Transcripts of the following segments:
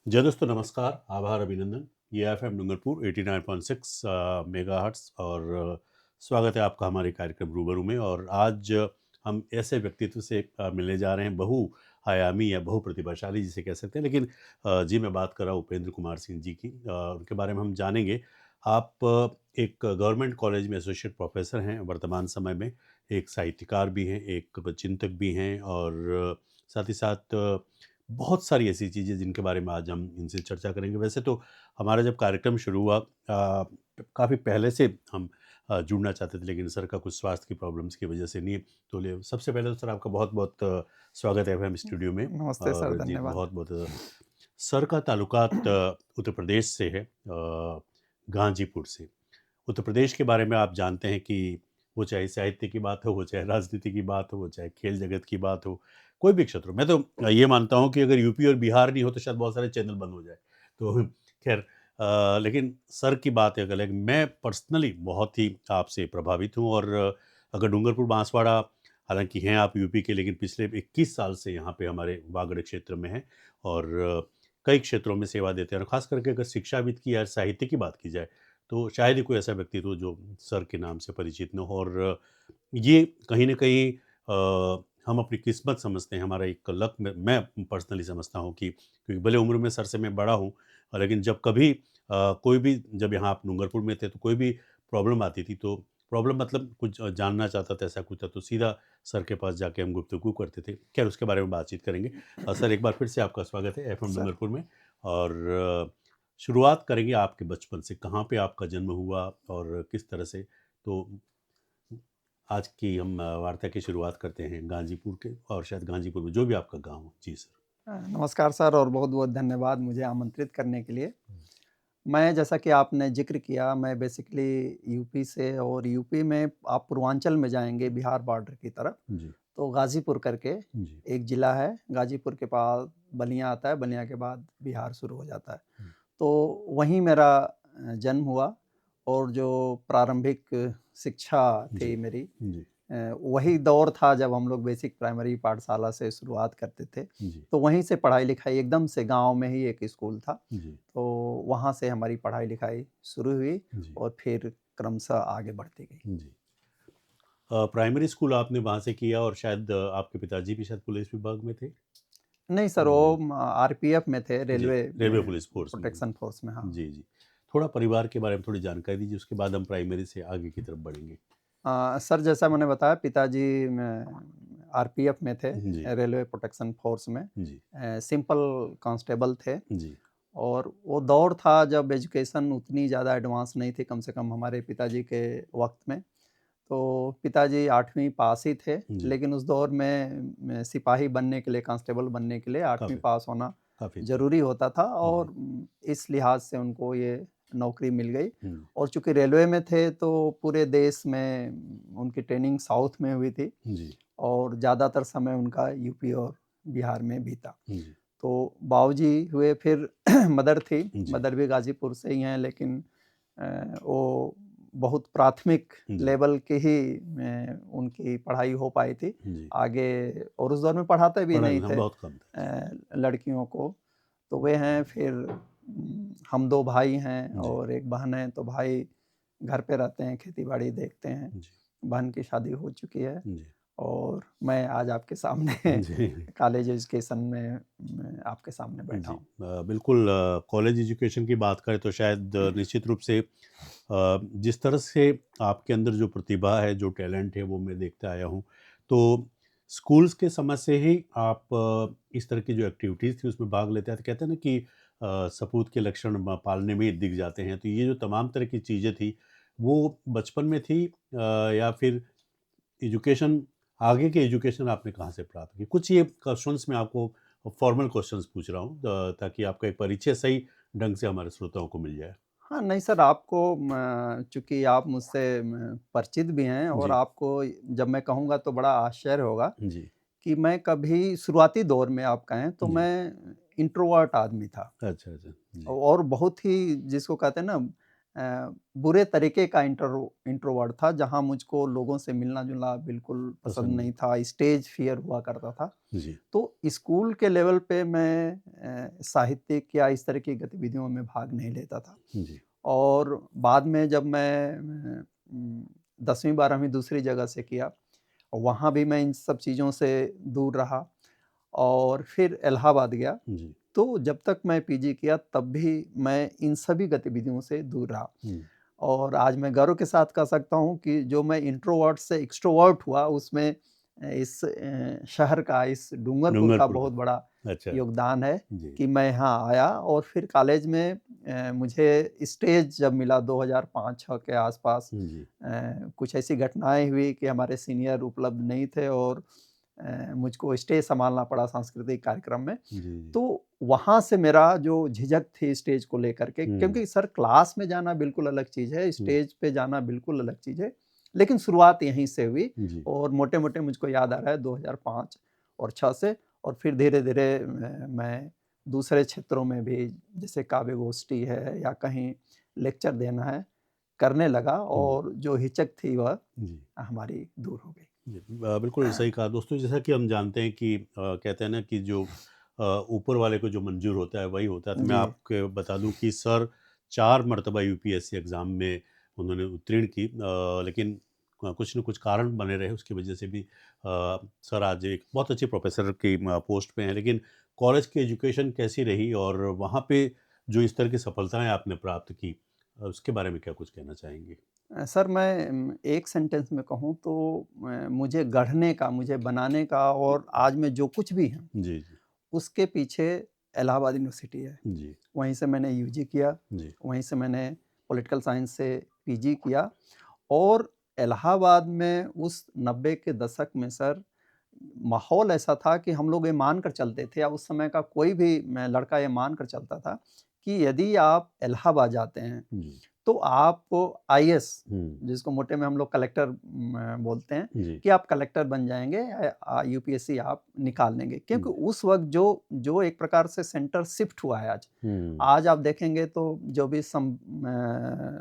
जय दोस्तों नमस्कार, आभार अभिनंदन। ये एफएम डूंगरपुर 89.6 मेगाहर्ट्ज़ और स्वागत है आपका हमारे कार्यक्रम रूबरू में। और आज हम ऐसे व्यक्तित्व से मिलने जा रहे हैं, बहुआयामी या बहुप्रतिभाशाली जिसे कह सकते हैं। लेकिन जी मैं बात कर रहा हूँ उपेंद्र कुमार सिंह जी की। उनके बारे में हम जानेंगे। आप एक गवर्नमेंट कॉलेज में एसोसिएट प्रोफेसर हैं वर्तमान समय में, एक साहित्यकार भी हैं, एक चिंतक भी हैं और साथ ही साथ बहुत सारी ऐसी चीज़ें जिनके बारे में आज हम इनसे चर्चा करेंगे। वैसे तो हमारा जब कार्यक्रम शुरू हुआ काफ़ी पहले से हम जुड़ना चाहते थे, लेकिन सर का कुछ स्वास्थ्य की प्रॉब्लम्स की वजह से नहीं। तो ले सबसे पहले तो सर आपका बहुत-बहुत स्वागत है एफएम स्टूडियो में। नमस्ते सर, और जी धन्यवाद। बहुत-बहुत सर का ताल्लुकात उत्तर प्रदेश से है, गाज़ीपुर से। उत्तर प्रदेश के बारे में आप जानते हैं कि वो चाहे साहित्य की बात हो, वो चाहे राजनीति की बात हो, वो चाहे खेल जगत की बात हो, कोई भी क्षेत्र हो। मैं तो ये मानता हूँ कि अगर यूपी और बिहार नहीं हो तो शायद बहुत सारे चैनल बंद हो जाए। तो खैर लेकिन सर की बात एक अलग। मैं पर्सनली बहुत ही आपसे प्रभावित हूँ। और अगर डूंगरपुर बांसवाड़ा, हालांकि हैं आप यूपी के, लेकिन पिछले 21 साल से यहाँ पे हमारे वागड़ क्षेत्र में हैं और कई क्षेत्रों में सेवा देते हैं। और ख़ास करके अगर शिक्षाविद की या साहित्य की बात की जाए तो शायद ही कोई ऐसा व्यक्तित्व जो सर के नाम से परिचित न हो। और ये कहीं न कहीं हम अपनी किस्मत समझते हैं, हमारा एक लक मैं पर्सनली समझता हूँ कि क्योंकि भले उम्र में सर से मैं बड़ा हूँ, लेकिन जब कभी कोई भी, जब यहाँ आप डूंगरपुर में थे तो कोई भी प्रॉब्लम आती थी, तो प्रॉब्लम मतलब कुछ जानना चाहता था, ऐसा कुछ था तो सीधा सर के पास जाके हम गुफ्तगू करते थे। खैर उसके बारे में बातचीत करेंगे। सर एक बार फिर से आपका स्वागत है एफएम सर डूंगरपुर में। और शुरुआत करेंगे आपके बचपन से, कहाँ पे आपका जन्म हुआ और किस तरह से। तो आज की हम वार्ता की शुरुआत करते हैं गाजीपुर के, और शायद गाजीपुर में जो भी आपका गांव हो। जी सर। नमस्कार सर और बहुत-बहुत धन्यवाद मुझे आमंत्रित करने के लिए। मैं जैसा कि आपने ज़िक्र किया, मैं बेसिकली यूपी से और यूपी में आप पूर्वांचल में जाएँगे बिहार बॉर्डर की तरफ, जी। तो गाज़ीपुर करके जी। एक ज़िला है। गाज़ीपुर के पास बलिया आता है, बलिया के बाद बिहार शुरू हो जाता है। हम्म। तो वहीं मेरा जन्म हुआ और जो प्रारंभिक शिक्षा जी। थी मेरी, जी। वही दौर था जब हम लोग बेसिक प्राइमरी पाठशाला से शुरुआत करते थे। जी। तो वहीं से पढ़ाई-लिखाई एकदम से गाँव में ही एक स्कूल था, जी। तो वहाँ से हमारी पढ़ाई-लिखाई शुरू हुई जी। और फिर क्रमशः आगे बढ़ती गई। जी। प्राइमरी स्कूल आपने वहाँ से किया और शायद आपके पिताजी भी शायद पुलिस विभाग में थे। नहीं सर, जी। वो आरपीएफ में थे, जी, रेलवे रेलवे में, पुलिस फोर्स में। प्रोटेक्शन फ़ोर्स में, हाँ। जी। जी। थोड़ा परिवार के बारे में थोड़ी जानकारी दीजिए, उसके बाद हम प्राइमरी से आगे की तरफ बढ़ेंगे। सर जैसा मैंने बताया, पिताजी में आरपीएफ में थे, जी। रेलवे प्रोटेक्शन फ़ोर्स में। जी। सिंपल कांस्टेबल थे। जी। और वो दौर था जब एजुकेशन उतनी ज़्यादा एडवांस नहीं थी, कम से कम हमारे पिताजी के वक़्त में। तो पिताजी 8वीं पास ही थे, जी। लेकिन उस दौर में सिपाही बनने के लिए, कांस्टेबल बनने के लिए 8वीं काफ़ी पास होना काफ़ी था। ज़रूरी होता था और जी। इस लिहाज से उनको ये नौकरी मिल गई। हुँ। और चूँकि रेलवे में थे, तो पूरे देश में उनकी ट्रेनिंग साउथ में हुई थी जी। और ज़्यादातर समय उनका यूपी और बिहार में बीता। जी। तो बाबूजी हुए, फिर मदर थी, जी। मदर भी गाज़ीपुर से ही हैं, लेकिन वो बहुत प्राथमिक जी। लेवल की ही उनकी पढ़ाई हो पाई थी। जी। आगे और उस दौर में पढ़ाते भी पढ़ा नहीं लिखा थे बहुत कम था। जी। लड़कियों को। तो वे हैं, फिर हम 2 भाई हैं जी। और 1 बहन है, तो भाई घर पे रहते हैं, खेती-बाड़ी देखते हैं। जी। बहन की शादी हो चुकी है जी। और मैं आज आपके सामने जी। कॉलेज एजुकेशन में मैं आपके सामने बैठा जी। हूँ। बिल्कुल कॉलेज एजुकेशन की बात करें तो शायद निश्चित रूप से जिस तरह से आपके अंदर जो प्रतिभा है, जो टैलेंट है, वो मैं देखता आया हूँ। तो स्कूल्स के समय से ही आप इस तरह की जो एक्टिविटीज़ थी उसमें भाग लेते हैं। तो कहते हैं ना कि सपूत के लक्षण पालने में ही दिख जाते हैं। तो ये जो तमाम तरह की चीज़ें थी, वो बचपन में थी या फिर एजुकेशन, आगे की एजुकेशन आपने कहाँ से प्राप्त की? कुछ ये क्वेश्चंस मैं आपको फॉर्मल क्वेश्चंस पूछ रहा हूँ ताकि आपका एक परिचय सही ढंग से हमारे श्रोताओं को मिल जाए। हाँ, नहीं सर, आपको चूँकि आप मुझसे परिचित भी हैं और जी। आपको जब मैं कहूँगा तो बड़ा आश्चर्य होगा जी। कि मैं कभी शुरुआती दौर में आप कहें तो जी। मैं इंट्रोवर्ट आदमी था। अच्छा, अच्छा। जी। और बहुत ही जिसको कहते हैं ना, बुरे तरीके का इंट्रोवर्ट था, जहाँ मुझको लोगों से मिलना-जुलना बिल्कुल पसंद पसंद नहीं था, स्टेज फ़ियर हुआ करता था। जी, तो स्कूल के लेवल पे मैं साहित्यिक या इस तरह की गतिविधियों में भाग नहीं लेता था। जी, और बाद में जब मैं 10वीं 12वीं दूसरी जगह से किया, वहाँ भी मैं इन सब चीज़ों से दूर रहा और फिर इलाहाबाद गया। जी, तो जब तक मैं पीजी किया तब भी मैं इन सभी गतिविधियों से दूर रहा हुँ, और आज मैं गर्व के साथ कह सकता हूँ कि जो मैं इंट्रोवर्ट से एक्सट्रोवर्ट हुआ उसमें इस शहर का, इस डूंगरपुर का डूंगरपुर बहुत का, बड़ा अच्छा, योगदान है जी, कि मैं यहाँ आया और फिर कॉलेज में मुझे स्टेज जब मिला 2005-6 के आसपास, जी, कुछ ऐसी घटनाएँ हुई कि हमारे सीनियर उपलब्ध नहीं थे और मुझको स्टेज सँभालना पड़ा सांस्कृतिक कार्यक्रम में। जी, जी, तो वहाँ से मेरा जो झिझक थी स्टेज को लेकर के, हुँ, क्योंकि सर क्लास में जाना बिल्कुल अलग चीज़ है, हुँ, स्टेज पे जाना बिल्कुल अलग चीज़ है। लेकिन शुरुआत यहीं से हुई जी, और मोटे-मोटे मुझको याद आ रहा है 2005 और 6 से, और फिर धीरे-धीरे मैं दूसरे क्षेत्रों में भी जैसे काव्य गोष्ठी है या कहीं लेक्चर देना है, करने लगा हुँ, और जो हिचक थी वह जी। हमारी दूर हो गई। जी, बिल्कुल सही कहा दोस्तों। जैसा कि हम जानते हैं कि कहते हैं ना कि जो ऊपर वाले को जो मंजूर होता है वही होता है। तो मैं जी। आपको बता दूं कि सर 4 मर्तबा यूपीएससी एग्ज़ाम में उन्होंने उत्तीर्ण की, लेकिन कुछ न कुछ कारण बने रहे, उसकी वजह से भी सर आज एक बहुत अच्छे प्रोफेसर की पोस्ट पे हैं। लेकिन कॉलेज की एजुकेशन कैसी रही और वहाँ पे जो इस तरह की सफलताएँ आपने प्राप्त की, उसके बारे में क्या कुछ कहना चाहेंगे? सर मैं एक सेंटेंस में कहूँ तो मुझे गढ़ने का, मुझे बनाने का और आज मैं जो कुछ भी हूँ, जी, जी, उसके पीछे इलाहाबाद यूनिवर्सिटी है। जी, वहीं से मैंने यूजी किया, जी, वहीं से मैंने पॉलिटिकल साइंस से पीजी किया और इलाहाबाद में उस 90 के दशक में सर माहौल ऐसा था कि हम लोग ये मान कर चलते थे या उस समय का कोई भी लड़का ये मान कर चलता था कि यदि आप इलाहाबाद जाते हैं जी, तो आप आईएएस, हुँ, जिसको मोटे में हम लोग कलेक्टर बोलते हैं, जी, कि आप कलेक्टर बन जाएँगे, यूपीएससी आप निकाल लेंगे। क्योंकि जी। उस वक़्त जो जो एक प्रकार से सेंटर शिफ्ट हुआ है आज। हुँ, आज आप देखेंगे तो जो भी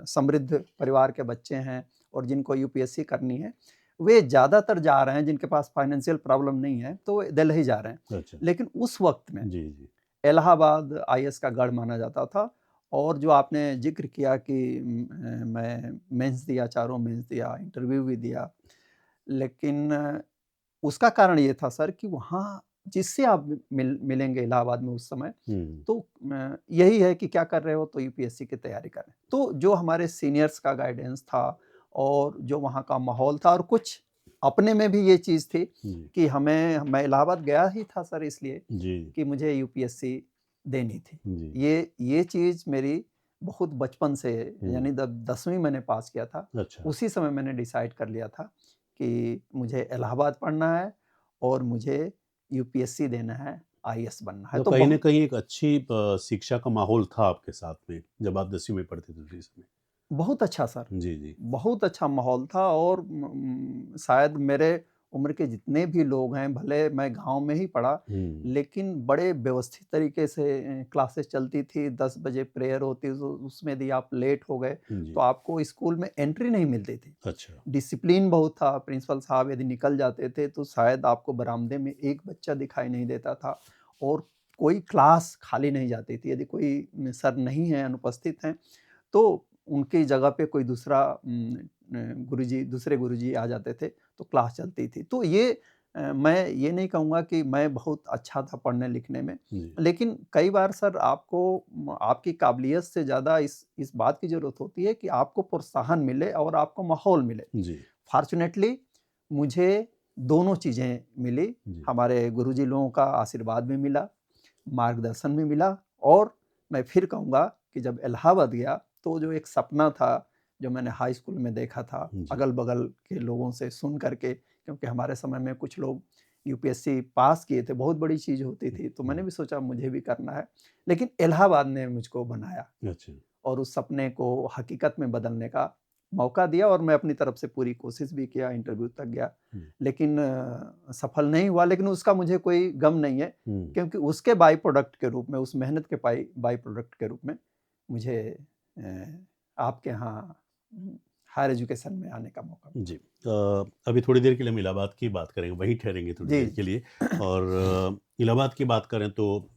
समृद्ध परिवार के बच्चे हैं और जिनको यूपीएससी करनी है, वे ज़्यादातर जा रहे हैं, जिनके पास फाइनेंशियल प्रॉब्लम नहीं है, तो वे दिल्ली जा रहे हैं। अच्छा। लेकिन उस वक़्त में जी, जी। इलाहाबाद आईएएस का गढ़ माना जाता था और जो आपने ज़िक्र किया कि मैं मेंस दिया, चारों मेंस दिया, इंटरव्यू भी दिया। लेकिन उसका कारण ये था सर कि वहाँ जिससे आप मिलेंगे इलाहाबाद में उस समय, हुँ, तो यही है कि क्या कर रहे हो? तो यूपीएससी की तैयारी कर रहे हैं। तो जो हमारे सीनियर्स का गाइडेंस था और जो वहाँ का माहौल था और कुछ अपने में भी ये चीज़ थी जी, कि मैं इलाहाबाद गया ही था सर इसलिए जी, कि मुझे यूपीएससी देनी थी। जी, ये चीज़ मेरी बहुत बचपन से, हुँ, यानी जब 10वीं मैंने पास किया था, अच्छा। उसी समय मैंने डिसाइड कर लिया था कि मुझे इलाहाबाद पढ़ना है और मुझे यूपीएससी देना है, आईएएस बनना है। तो तो कहीं न बहुत कहीं एक अच्छी शिक्षा का माहौल था आपके साथ में, जब आप 10वीं में पढ़ते थे उसी समय। बहुत अच्छा सर, जी, जी। बहुत अच्छा माहौल था और शायद मेरे उम्र के जितने भी लोग हैं, भले मैं गाँव में ही पढ़ा, हुँ, लेकिन बड़े व्यवस्थित तरीके से क्लासेस चलती थी, 10 बजे प्रेयर होती तो उसमें यदि आप लेट हो गए, तो जी, आपको स्कूल में एंट्री नहीं मिलती थी। अच्छा। डिसिप्लिन बहुत था, प्रिंसिपल साहब यदि निकल जाते थे, तो शायद आपको बरामदे में एक बच्चा दिखाई नहीं देता था और कोई क्लास खाली नहीं जाती थी। यदि कोई सर नहीं हैं, अनुपस्थित हैं, तो उनकी जगह पे कोई दूसरा गुरुजी, दूसरे गुरुजी आ जाते थे, तो क्लास चलती थी। तो ये मैं ये नहीं कहूँगा कि मैं बहुत अच्छा था पढ़ने-लिखने में, जी, लेकिन कई बार सर आपको आपकी काबिलियत से ज़्यादा इस बात की ज़रूरत होती है कि आपको प्रोत्साहन मिले और आपको माहौल मिले। जी, फ़ॉर्च्यूनेटली मुझे दोनों चीज़ें मिली। जी, हमारे गुरुजी लोगों का आशीर्वाद भी मिला, मार्गदर्शन भी मिला और मैं फिर कहूँगा कि जब इलाहाबाद गया, तो जो एक सपना था, जो मैंने हाई स्कूल में देखा था, जी, अगल-बगल के लोगों से सुन कर के, क्योंकि हमारे समय में कुछ लोग यूपीएससी पास किए थे, बहुत बड़ी चीज़ होती थी, तो मैंने हुँ, भी सोचा मुझे भी करना है। लेकिन इलाहाबाद ने मुझको बनाया अच्छा। और उस सपने को हकीकत में बदलने का मौका दिया और मैं अपनी तरफ से पूरी कोशिश भी किया, इंटरव्यू तक गया। जी, लेकिन सफल नहीं हुआ, लेकिन उसका मुझे कोई गम नहीं है, हुँ, क्योंकि उसके बाई प्रोडक्ट के रूप में, उस मेहनत के बाई बाई प्रोडक्ट के रूप में मुझे आपके यहाँ हायर एजुकेशन में आने का मौका मिला। जी। अभी थोड़ी देर के लिए हम इलाहाबाद की बात करेंगे, वहीं ठहरेंगे थोड़ी जी, देर के लिए। और इलाहाबाद की बात करें तो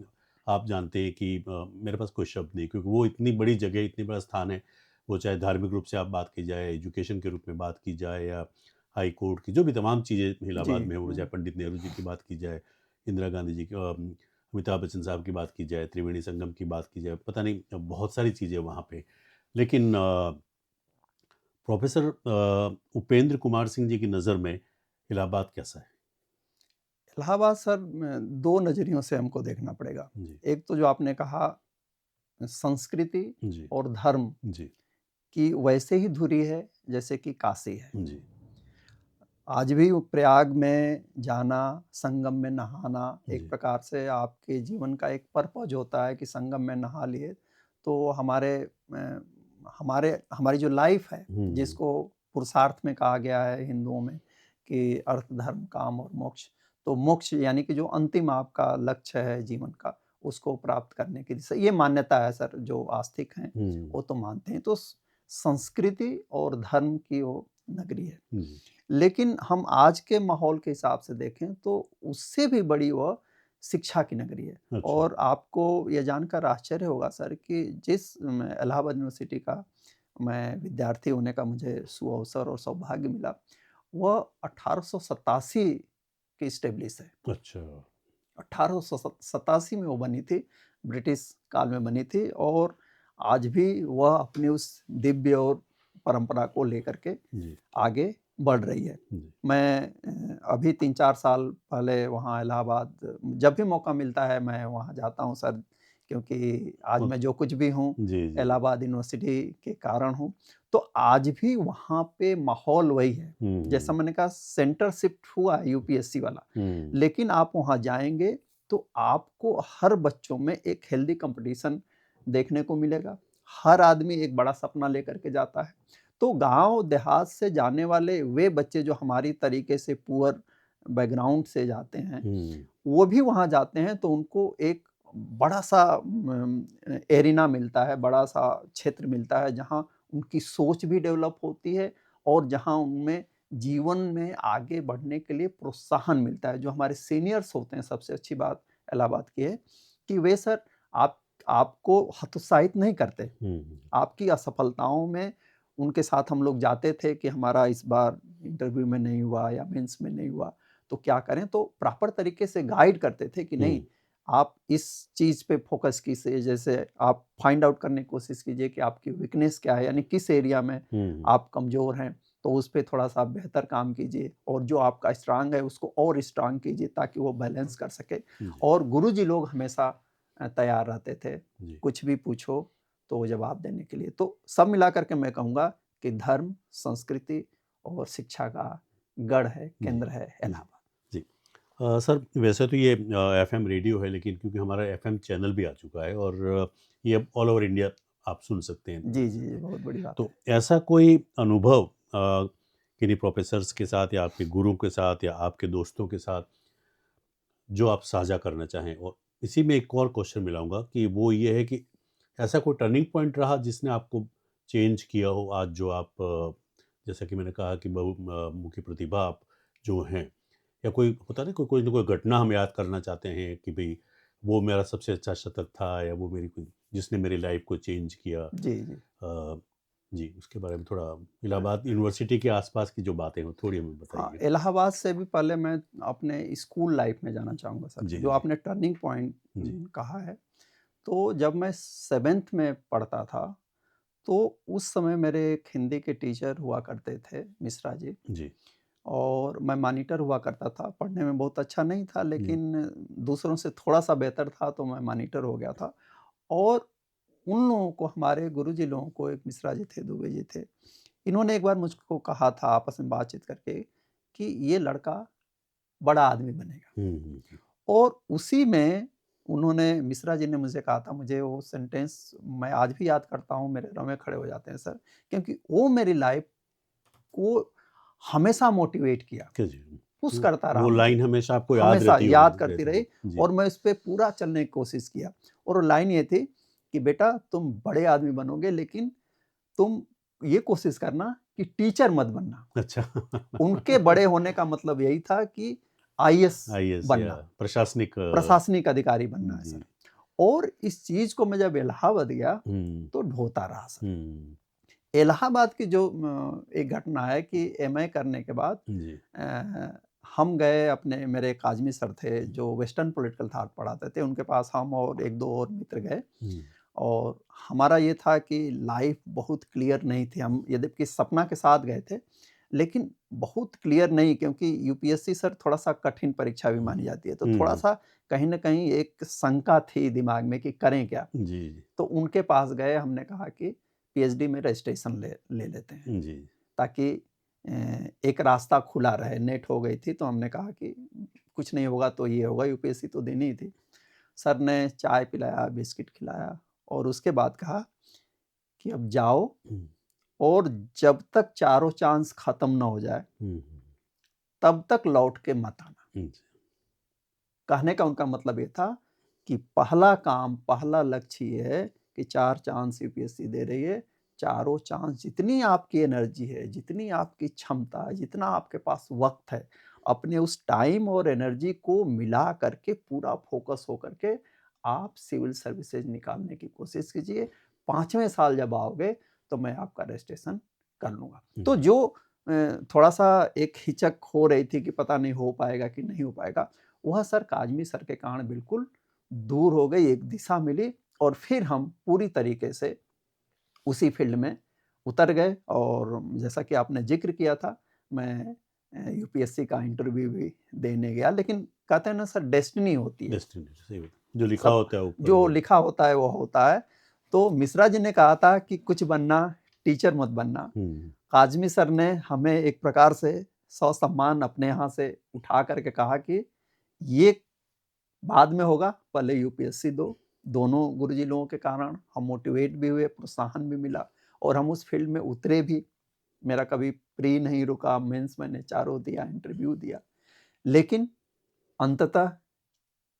आप जानते हैं कि मेरे पास कोई शब्द नहीं, क्योंकि वो इतनी बड़ी जगह, इतनी बड़ा स्थान है। वो चाहे धार्मिक रूप से आप बात की जाए, एजुकेशन के रूप में बात की जाए, या हाई कोर्ट की जो भी तमाम चीज़ें जी। इलाहाबाद में हो, चाहे पंडित नेहरू जी की बात की जाए, इंदिरा गांधी जी की, अमिताभ बच्चन साहब की बात की जाए, त्रिवेणी संगम की बात की जाए, पता नहीं बहुत सारी चीज़ें वहाँ पे। लेकिन प्रोफेसर उपेंद्र कुमार सिंह जी की नज़र में इलाहाबाद कैसा है? इलाहाबाद सर 2 नज़रियों से हमको देखना पड़ेगा। जी, एक तो जो आपने कहा संस्कृति जी, और धर्म जी, की वैसे ही धुरी है जैसे कि काशी है। जी, आज भी वो प्रयाग में जाना, संगम में नहाना, एक जी, प्रकार से आपके जीवन का एक पर्पज़ होता है कि संगम में नहा लिए, तो हमारी जो लाइफ़ है, हुँ, जिसको पुरुषार्थ में कहा गया है हिंदुओं में कि अर्थ, धर्म, काम और मोक्ष। तो मोक्ष यानी कि जो अंतिम आपका लक्ष्य है जीवन का, उसको प्राप्त करने की दिशा ये मान्यता है सर, जो आस्तिक हैं, हुँ, वो तो मानते हैं। तो संस्कृति और धर्म की वो नगरी है। जी, लेकिन हम आज के माहौल के हिसाब से देखें तो उससे भी बड़ी वह शिक्षा की नगरी है। अच्छा, और आपको ये जानकर आश्चर्य होगा सर कि जिस इलाहाबाद यूनिवर्सिटी का मैं विद्यार्थी होने का मुझे सुअवसर और सौभाग्य मिला, वह 1887 की एस्टेब्लिश है। अच्छा, 1887 में वो बनी थी, ब्रिटिश काल में बनी थी और आज भी वह अपनी उस दिव्य और परंपरा को लेकर के जी, आगे बढ़ रही है। जी, मैं अभी 3-4 साल पहले वहाँ इलाहाबाद जब भी मौका मिलता है मैं वहाँ जाता हूँ सर, क्योंकि आज और मैं जो कुछ भी हूँ, जी, जी, इलाहाबाद यूनिवर्सिटी के कारण हूँ। तो आज भी वहाँ पे माहौल वही है। जैसा हुँ, मैंने कहा सेंटर शिफ्ट हुआ है यूपीएससी वाला, हुँ, लेकिन आप वहाँ जाएँगे तो आपको हर बच्चों में एक हेल्दी कॉम्पिटिशन देखने को मिलेगा। हर आदमी एक बड़ा सपना लेकर के जाता है। तो गाँव देहात से जाने वाले वे बच्चे जो हमारी तरीके से पुअर बैकग्राउंड से जाते हैं, हुँ, वो भी वहाँ जाते हैं तो उनको एक बड़ा-सा एरिना मिलता है, बड़ा-सा क्षेत्र मिलता है जहाँ उनकी सोच भी डेवलप होती है और जहाँ उनमें जीवन में आगे बढ़ने के लिए प्रोत्साहन मिलता है। जो हमारे सीनियर्स होते हैं, सबसे अच्छी बात इलाहाबाद की है कि वे सर आप आपको हतोत्साहित नहीं करते। हुँ, आपकी असफलताओं में उनके साथ हम लोग जाते थे कि हमारा इस बार इंटरव्यू में नहीं हुआ या मेंस में नहीं हुआ, तो क्या करें? तो प्रॉपर तरीके से गाइड करते थे कि नहीं, हुँ, आप इस चीज़ पे फ़ोकस कीजिए, जैसे आप फाइंड आउट करने की कोशिश कीजिए कि आपकी वीकनेस क्या है, यानी किस एरिया में हुँ, आप कमज़ोर हैं, तो उस पे थोड़ा-सा बेहतर काम कीजिए और जो आपका स्ट्रॉन्ग है, उसको और स्ट्रॉन्ग कीजिए ताकि वो बैलेंस कर सके। जी, और गुरुजी लोग हमेशा तैयार रहते थे, जी, कुछ भी पूछो तो वो जवाब देने के लिए। तो सब मिला कर के मैं कहूँगा कि धर्म, संस्कृति और शिक्षा का गढ़ है, जी, केंद्र है जी, इलाहाबाद। जी। सर वैसे तो ये एफएम रेडियो है, लेकिन क्योंकि हमारा एफएम चैनल भी आ चुका है, और ये अब ऑल ओवर इंडिया आप सुन सकते हैं, जी, देख जी, सकते जी, हैं। बहुत बड़ी बात तो है। ऐसा कोई अनुभव किन्हीं प्रोफेसर्स के साथ, या आपके गुरु के साथ, या आपके दोस्तों के साथ, जो आप साझा करना चाहें? और इसी में एक और क्वेश्चन मिलाऊँगा कि वो ये है कि ऐसा कोई टर्निंग पॉइंट रहा जिसने आपको चेंज किया हो, आज जो आप जैसा कि मैंने कहा कि मुख्य प्रतिभा आप जो हैं, या कोई होता है ना, कोई ना कोई घटना हम याद करना चाहते हैं कि भई वो मेरा सबसे अच्छा शतक था, या वो मेरी कोई जिसने मेरी लाइफ़ को चेंज किया। जी, जी। जी, उसके बारे में थोड़ा इलाहाबाद यूनिवर्सिटी के आस-पास की जो बातें हैं, थोड़ी हमें हाँ, बताइए? इलाहाबाद से भी पहले मैं अपने स्कूल लाइफ में जाना चाहूँगा सर। जी, जो जी, आपने टर्निंग पॉइंट जी, कहा है, तो जब मैं 7th में पढ़ता था, तो उस समय मेरे एक हिंदी के टीचर हुआ करते थे, मिश्रा जी। जी, और मैं मॉनिटर हुआ करता था, पढ़ने में बहुत अच्छा नहीं था जी, लेकिन दूसरों से थोड़ा-सा बेहतर था तो मैं मॉनिटर हो गया था। और उन लोगों को हमारे गुरुजी लोगों को एक मिश्रा जी थे, दुबे जी थे, इन्होंने एक बार मुझको कहा था आपस में बातचीत करके कि ये लड़का बड़ा आदमी बनेगा। हुँ, हुँ, हुँ। और उसी में उन्होंने मिश्रा जी ने मुझे कहा था, मुझे वो सेंटेंस मैं आज भी याद करता हूँ, मेरे रोंवे खड़े हो जाते हैं सर, क्योंकि वो मेरी लाइफ़ को हमेशा मोटिवेट किया। क्या जी, पुश वो करता रहा वो मुझे, लाइन हमेशा आपको याद हमेशा रहती होगी, याद करती रहती रही होगी। जी, और मैं उसपे पूरा चलने की कोशिश किया। और वो लाइन ये थी कि बेटा तुम बड़े आदमी बनोगे लेकिन तुम ये कोशिश करना कि टीचर मत बनना। अच्छा। उनके बड़े होने का मतलब यही था कि आईएएस आईएएस या बनना, प्रशासनिक प्रशासनिक अधिकारी बनना है जी। सर। और इस चीज़ को मैं जब इलाहाबाद गया हुँ, तो ढोता रहा सर। हुँ, इलाहाबाद की जो एक घटना है कि एमए करने के बाद जी। अ, हम गए अपने, मेरे एक आज़मी सर थे जो वेस्टर्न पॉलिटिकल थॉट पढ़ाते थे, उनके पास हम और 1-2 और मित्र गए। हुँ, और हमारा ये था कि लाइफ़ बहुत क्लियर नहीं थी, हम यद्यपि सपना के साथ गए थे, लेकिन बहुत क्लियर नहीं, क्योंकि यूपीएससी सर थोड़ा-सा कठिन परीक्षा भी मानी जाती है, तो हुँ, थोड़ा-सा कहीं न कहीं एक शंका थी दिमाग में कि करें क्या? जी, जी, तो उनके पास गए, हमने कहा कि पीएचडी में रजिस्ट्रेशन ले ले लेते हैं, जी। ताकि एक रास्ता खुला रहे। नेट हो गई थी, तो हमने कहा कि कुछ नहीं होगा तो ये होगा, यूपीएससी तो देनी ही थी। सर ने चाय पिलाया, बिस्किट खिलाया और उसके बाद कहा कि अब जाओ हुँ, और जब तक चारों चांस खत्म ना हो जाए, हुँ, तब तक लौट के मत आना। हुँ, जी, कहने का उनका मतलब ये था कि पहला काम, पहला लक्ष्य ये है कि 4 चांस यूपीएससी दे रही है, चारों चांस जितनी आपकी एनर्जी है, जितनी आपकी क्षमता है, जितना आपके पास वक़्त है, अपने उस टाइम और एनर्जी को मिला करके पूरा फ़ोकस हो करके आप सिविल सर्विसेज़ निकालने की कोशिश कीजिए। 5वें साल जब आओगे, तो मैं आपका रजिस्ट्रेशन कर लूँगा। हुँ, तो जो थोड़ा-सा एक हिचक हो रही थी कि पता नहीं हो पाएगा कि नहीं हो पाएगा, वह सर काज़मी सर के कारण बिल्कुल दूर हो गई, एक दिशा मिली और फिर हम पूरी तरीके से उसी फ़ील्ड में उतर गए। और जैसा कि आपने ज़िक्र किया था, मैं यूपीएससी का इंटरव्यू भी देने गया, लेकिन कहते हैं ना सर, डेस्टिनी होती है। डेस्टिनी सही बात। जो लिखा सब होता है ऊपर जो वो लिखा होता है वो होता है। तो मिश्रा जी ने कहा था कि कुछ बनना, टीचर मत बनना। हुँ, काज़मी सर ने हमें एक प्रकार से ससम्मान अपने यहाँ से उठा कर के कहा कि ये बाद में होगा, पहले यूपीएससी दो। दोनों गुरुजी लोगों के कारण हम मोटिवेट भी हुए, प्रोत्साहन भी मिला और हम उस फ़ील्ड में उतरे भी। मेरा कभी प्री नहीं रुका, मेंस मैंने चारों दिया, इंटरव्यू दिया। लेकिन अंततः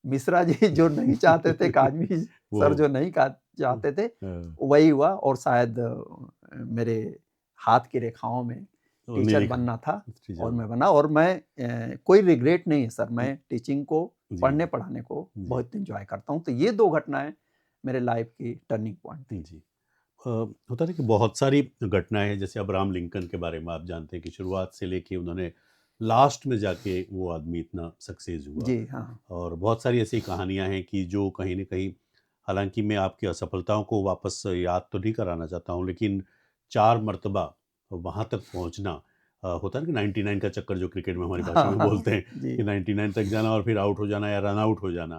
मिश्रा जी जो नहीं चाहते थे, काज़मी वो सर जो नहीं का चाहते थे, हाँ, वही हुआ और शायद मेरे हाथ की रेखाओं में उन्हें टीचर लिखा बनना था टीचर और बना। मैं बना। और मैं कोई रिग्रेट नहीं है सर, मैं टीचिंग को, जी, पढ़ने-पढ़ाने को जी, बहुत एन्जॉय करता हूँ। तो ये 2 घटनाएँ मेरे लाइफ़ की टर्निंग पॉइंट थी। जी। होता है ना कि बहुत सारी घटनाएँ हैं, जैसे अब्राहम लिंकन के बारे में आप जानते हैं कि शुरुआत से लेके उन्होंने लास्ट में जाके वो आदमी इतना सक्सेस हुआ। जी, हाँ। और बहुत सारी ऐसी कहानियाँ हैं कि जो कहीं न कहीं, हालाँकि मैं आपकी असफलताओं को वापस याद तो नहीं कराना चाहता हूँ, लेकिन 4 मर्तबा वहाँ तक पहुँचना, होता है ना कि 99 का चक्कर जो क्रिकेट में हमारी भाषा हाँ, में हाँ। बोलते हैं कि जी। 99 तक जाना और फिर आउट हो जाना या रन आउट हो जाना।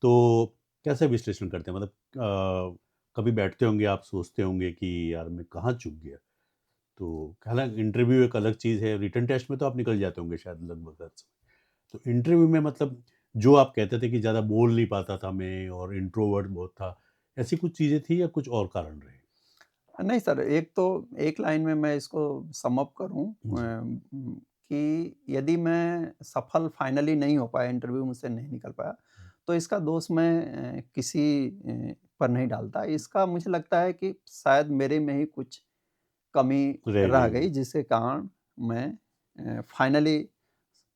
तो कैसे विश्लेषण करते हैं? मतलब कभी बैठते होंगे आप, सोचते होंगे कि यार मैं कहाँ चूक गया? तो हालाँकि इंटरव्यू एक अलग चीज़ है, रिटन टेस्ट में तो आप निकल जाते होंगे शायद लगभग हर समय। तो इंटरव्यू में मतलब जो आप कहते थे कि ज़्यादा बोल नहीं पाता था मैं और इंट्रोवर्ट बहुत था, ऐसी कुछ चीज़ें थी या कुछ और कारण रहे? नहीं सर, एक लाइन में मैं इसको सम अप करूँ जी। कि यदि मैं सफल फाइनली नहीं हो पाया, इंटरव्यू मुझसे नहीं निकल पाया, तो इसका दोष मैं किसी पर नहीं डालता। इसका मुझे लगता है कि शायद मेरे में ही कुछ कमी रह रह गई गई, वो। जिसके कारण मैं फाइनली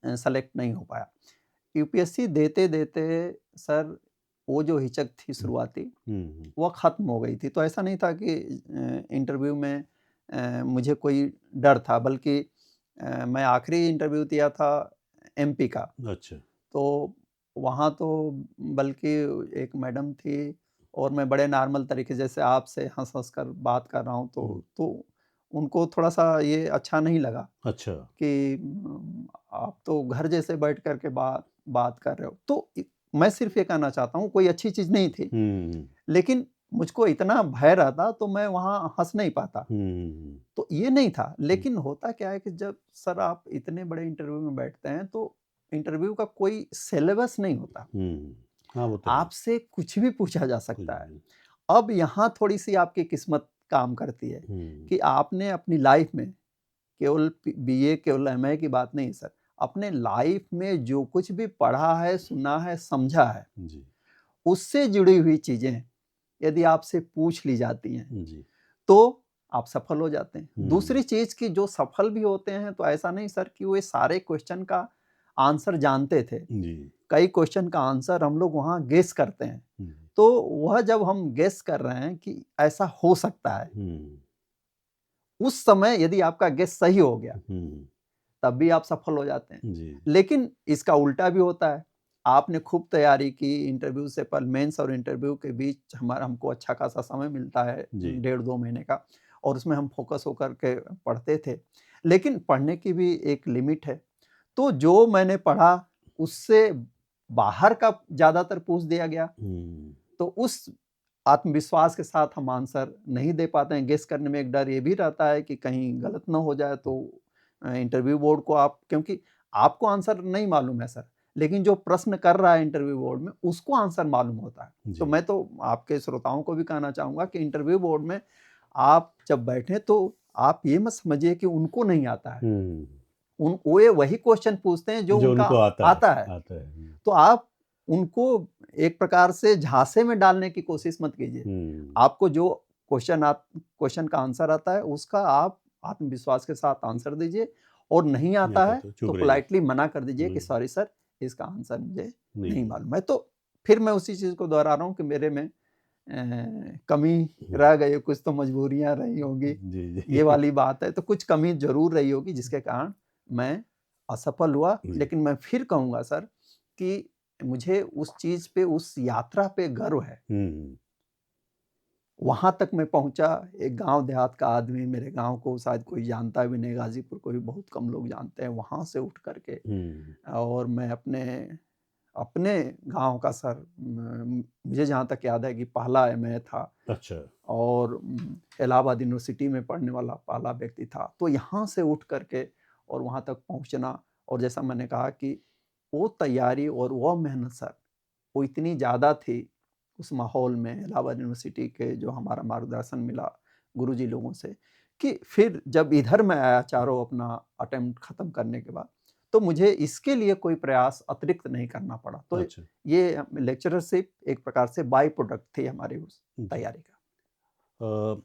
सेलेक्ट नहीं हो पाया। यूपीएससी देते-देते सर, वो जो हिचक थी हुँ, शुरुआती, हुँ, हुँ। वो ख़त्म हो गई थी। तो ऐसा नहीं था कि इंटरव्यू में मुझे कोई डर था, बल्कि मैं आखिरी इंटरव्यू दिया था एमपी का। अच्छा। तो वहाँ तो बल्कि एक मैडम थी और मैं बड़े नॉर्मल तरीके, जैसे आपसे हँस-हँस कर बात कर रहा हूँ, हुँ, तो उनको थोड़ा-सा ये अच्छा नहीं लगा अच्छा। कि आप तो घर जैसे बैठ कर के बात बात कर रहे हो। तो मैं सिर्फ़ ये कहना चाहता हूँ, कोई अच्छी चीज़ नहीं थी। हुँ, हुँ, लेकिन मुझको इतना भय रहता, तो मैं वहाँ हँस नहीं पाता। हुँ, हुँ, तो ये नहीं था, हुँ, लेकिन होता क्या है कि जब सर आप इतने बड़े इंटरव्यू में बैठते हैं, तो इंटरव्यू का कोई सिलेबस नहीं होता। हुँ। हाँ, वो तो है। आपसे कुछ भी पूछा जा कुछ सकता है। भी। अब यहाँ थोड़ी-सी आपकी किस्मत काम करती है हुँ, कि आपने अपनी लाइफ़ में केवल बीए, केवल एमए की बात नहीं सर, अपने लाइफ़ में जो कुछ भी पढ़ा है, सुना है, समझा है, जी, उससे जुड़ी हुई चीज़ें यदि आपसे पूछ ली जाती हैं, जी। तो आप सफल हो जाते हैं। हुँ। दूसरी चीज़ कि जो सफल भी होते हैं तो ऐसा नहीं सर कि वो ये सारे क्वेश्चन का आंसर जानते थे। जी। कई क्वेश्चन का आंसर हम लोग वहाँ गेस करते हैं। हुँ, तो वह जब हम गेस कर रहे हैं कि ऐसा हो सकता है, हुँ, उस समय यदि आपका गेस सही हो गया, हुँ, तब भी आप सफल हो जाते हैं। जी। लेकिन इसका उल्टा भी होता है। आपने खूब तैयारी की, इंटरव्यू से पहले मेंस और इंटरव्यू के बीच हमको अच्छा खासा समय मिलता है, जी। 1.5-2 महीने का, और उसमें हम फ़ोकस होकर के पढ़ते थे। लेकिन पढ़ने की भी एक लिमिट है। तो जो मैंने पढ़ा, उससे बाहर का ज़्यादातर पूछ दिया गया। हुँ, तो उस आत्मविश्वास के साथ हम आंसर नहीं दे पाते हैं। गेस करने में एक डर ये भी रहता है कि कहीं गलत ना हो जाए, तो इंटरव्यू बोर्ड को आप, क्योंकि आपको आंसर नहीं मालूम है सर, लेकिन जो प्रश्न कर रहा है इंटरव्यू बोर्ड में उसको आंसर मालूम होता है। तो जी। मैं तो आपके श्रोताओं को भी कहना चाहूँगा कि इंटरव्यू बोर्ड में आप जब बैठें तो आप ये मत समझिए कि उनको नहीं आता है। हुँ, वो वही क्वेश्चन पूछते हैं जो जो उनका उनको आता है, आता है। आता है। हुँ, तो आप उनको एक प्रकार से झांसे में डालने की कोशिश मत कीजिए। हुँ, आपको जो क्वेश्चन का आंसर आता है, उसका आप आत्मविश्वास के साथ आंसर दीजिए, और नहीं नहीं आता आता है तो तो चुप रहिए। पोलाइटली मना कर दीजिए कि नहीं, सॉरी सर, इसका आंसर मुझे नहीं नहीं है। मालूम है। तो फिर मैं उसी चीज़ को दोहरा रहा हूँ कि मेरे में कमी हुँ, रह गई, कुछ तो मजबूरियाँ रही होंगी, जी, ये जी। वाली बात है। तो कुछ कमी ज़रूर रही होगी जिसके कारण मैं असफल हुआ। जी। लेकिन मैं फिर कहूँगा सर कि मुझे उस चीज़ पे, उस यात्रा पे गर्व है। हुँ, वहाँ तक मैं पहुँचा, एक गाँव देहात का आदमी, मेरे गाँव को शायद कोई जानता भी नहीं, गाज़ीपुर को भी बहुत कम लोग जानते हैं। वहाँ से उठ कर के हुँ, और मैं अपने अपने गाँव का सर, मुझे जहाँ तक याद है कि पहला मैं था, अच्छा। और इलाहाबाद यूनिवर्सिटी में पढ़ने वाला पहला व्यक्ति था। तो यहाँ से उठ कर के और वहाँ तक पहुँचना, और जैसा मैंने कहा कि वो तैयारी और वो मेहनत सर, वो इतनी ज़्यादा थी उस माहौल में, इलाहाबाद यूनिवर्सिटी के जो हमारा मार्गदर्शन मिला गुरुजी लोगों से, कि फिर जब इधर मैं आया चारों अपना अटेम्प्ट खत्म करने के बाद, तो मुझे इसके लिए कोई प्रयास अतिरिक्त नहीं करना पड़ा। तो अच्छा, ये लेक्चरशिप एक प्रकार से बाय प्रोडक्ट थी हमारी उस जी। तैयारी का। अ,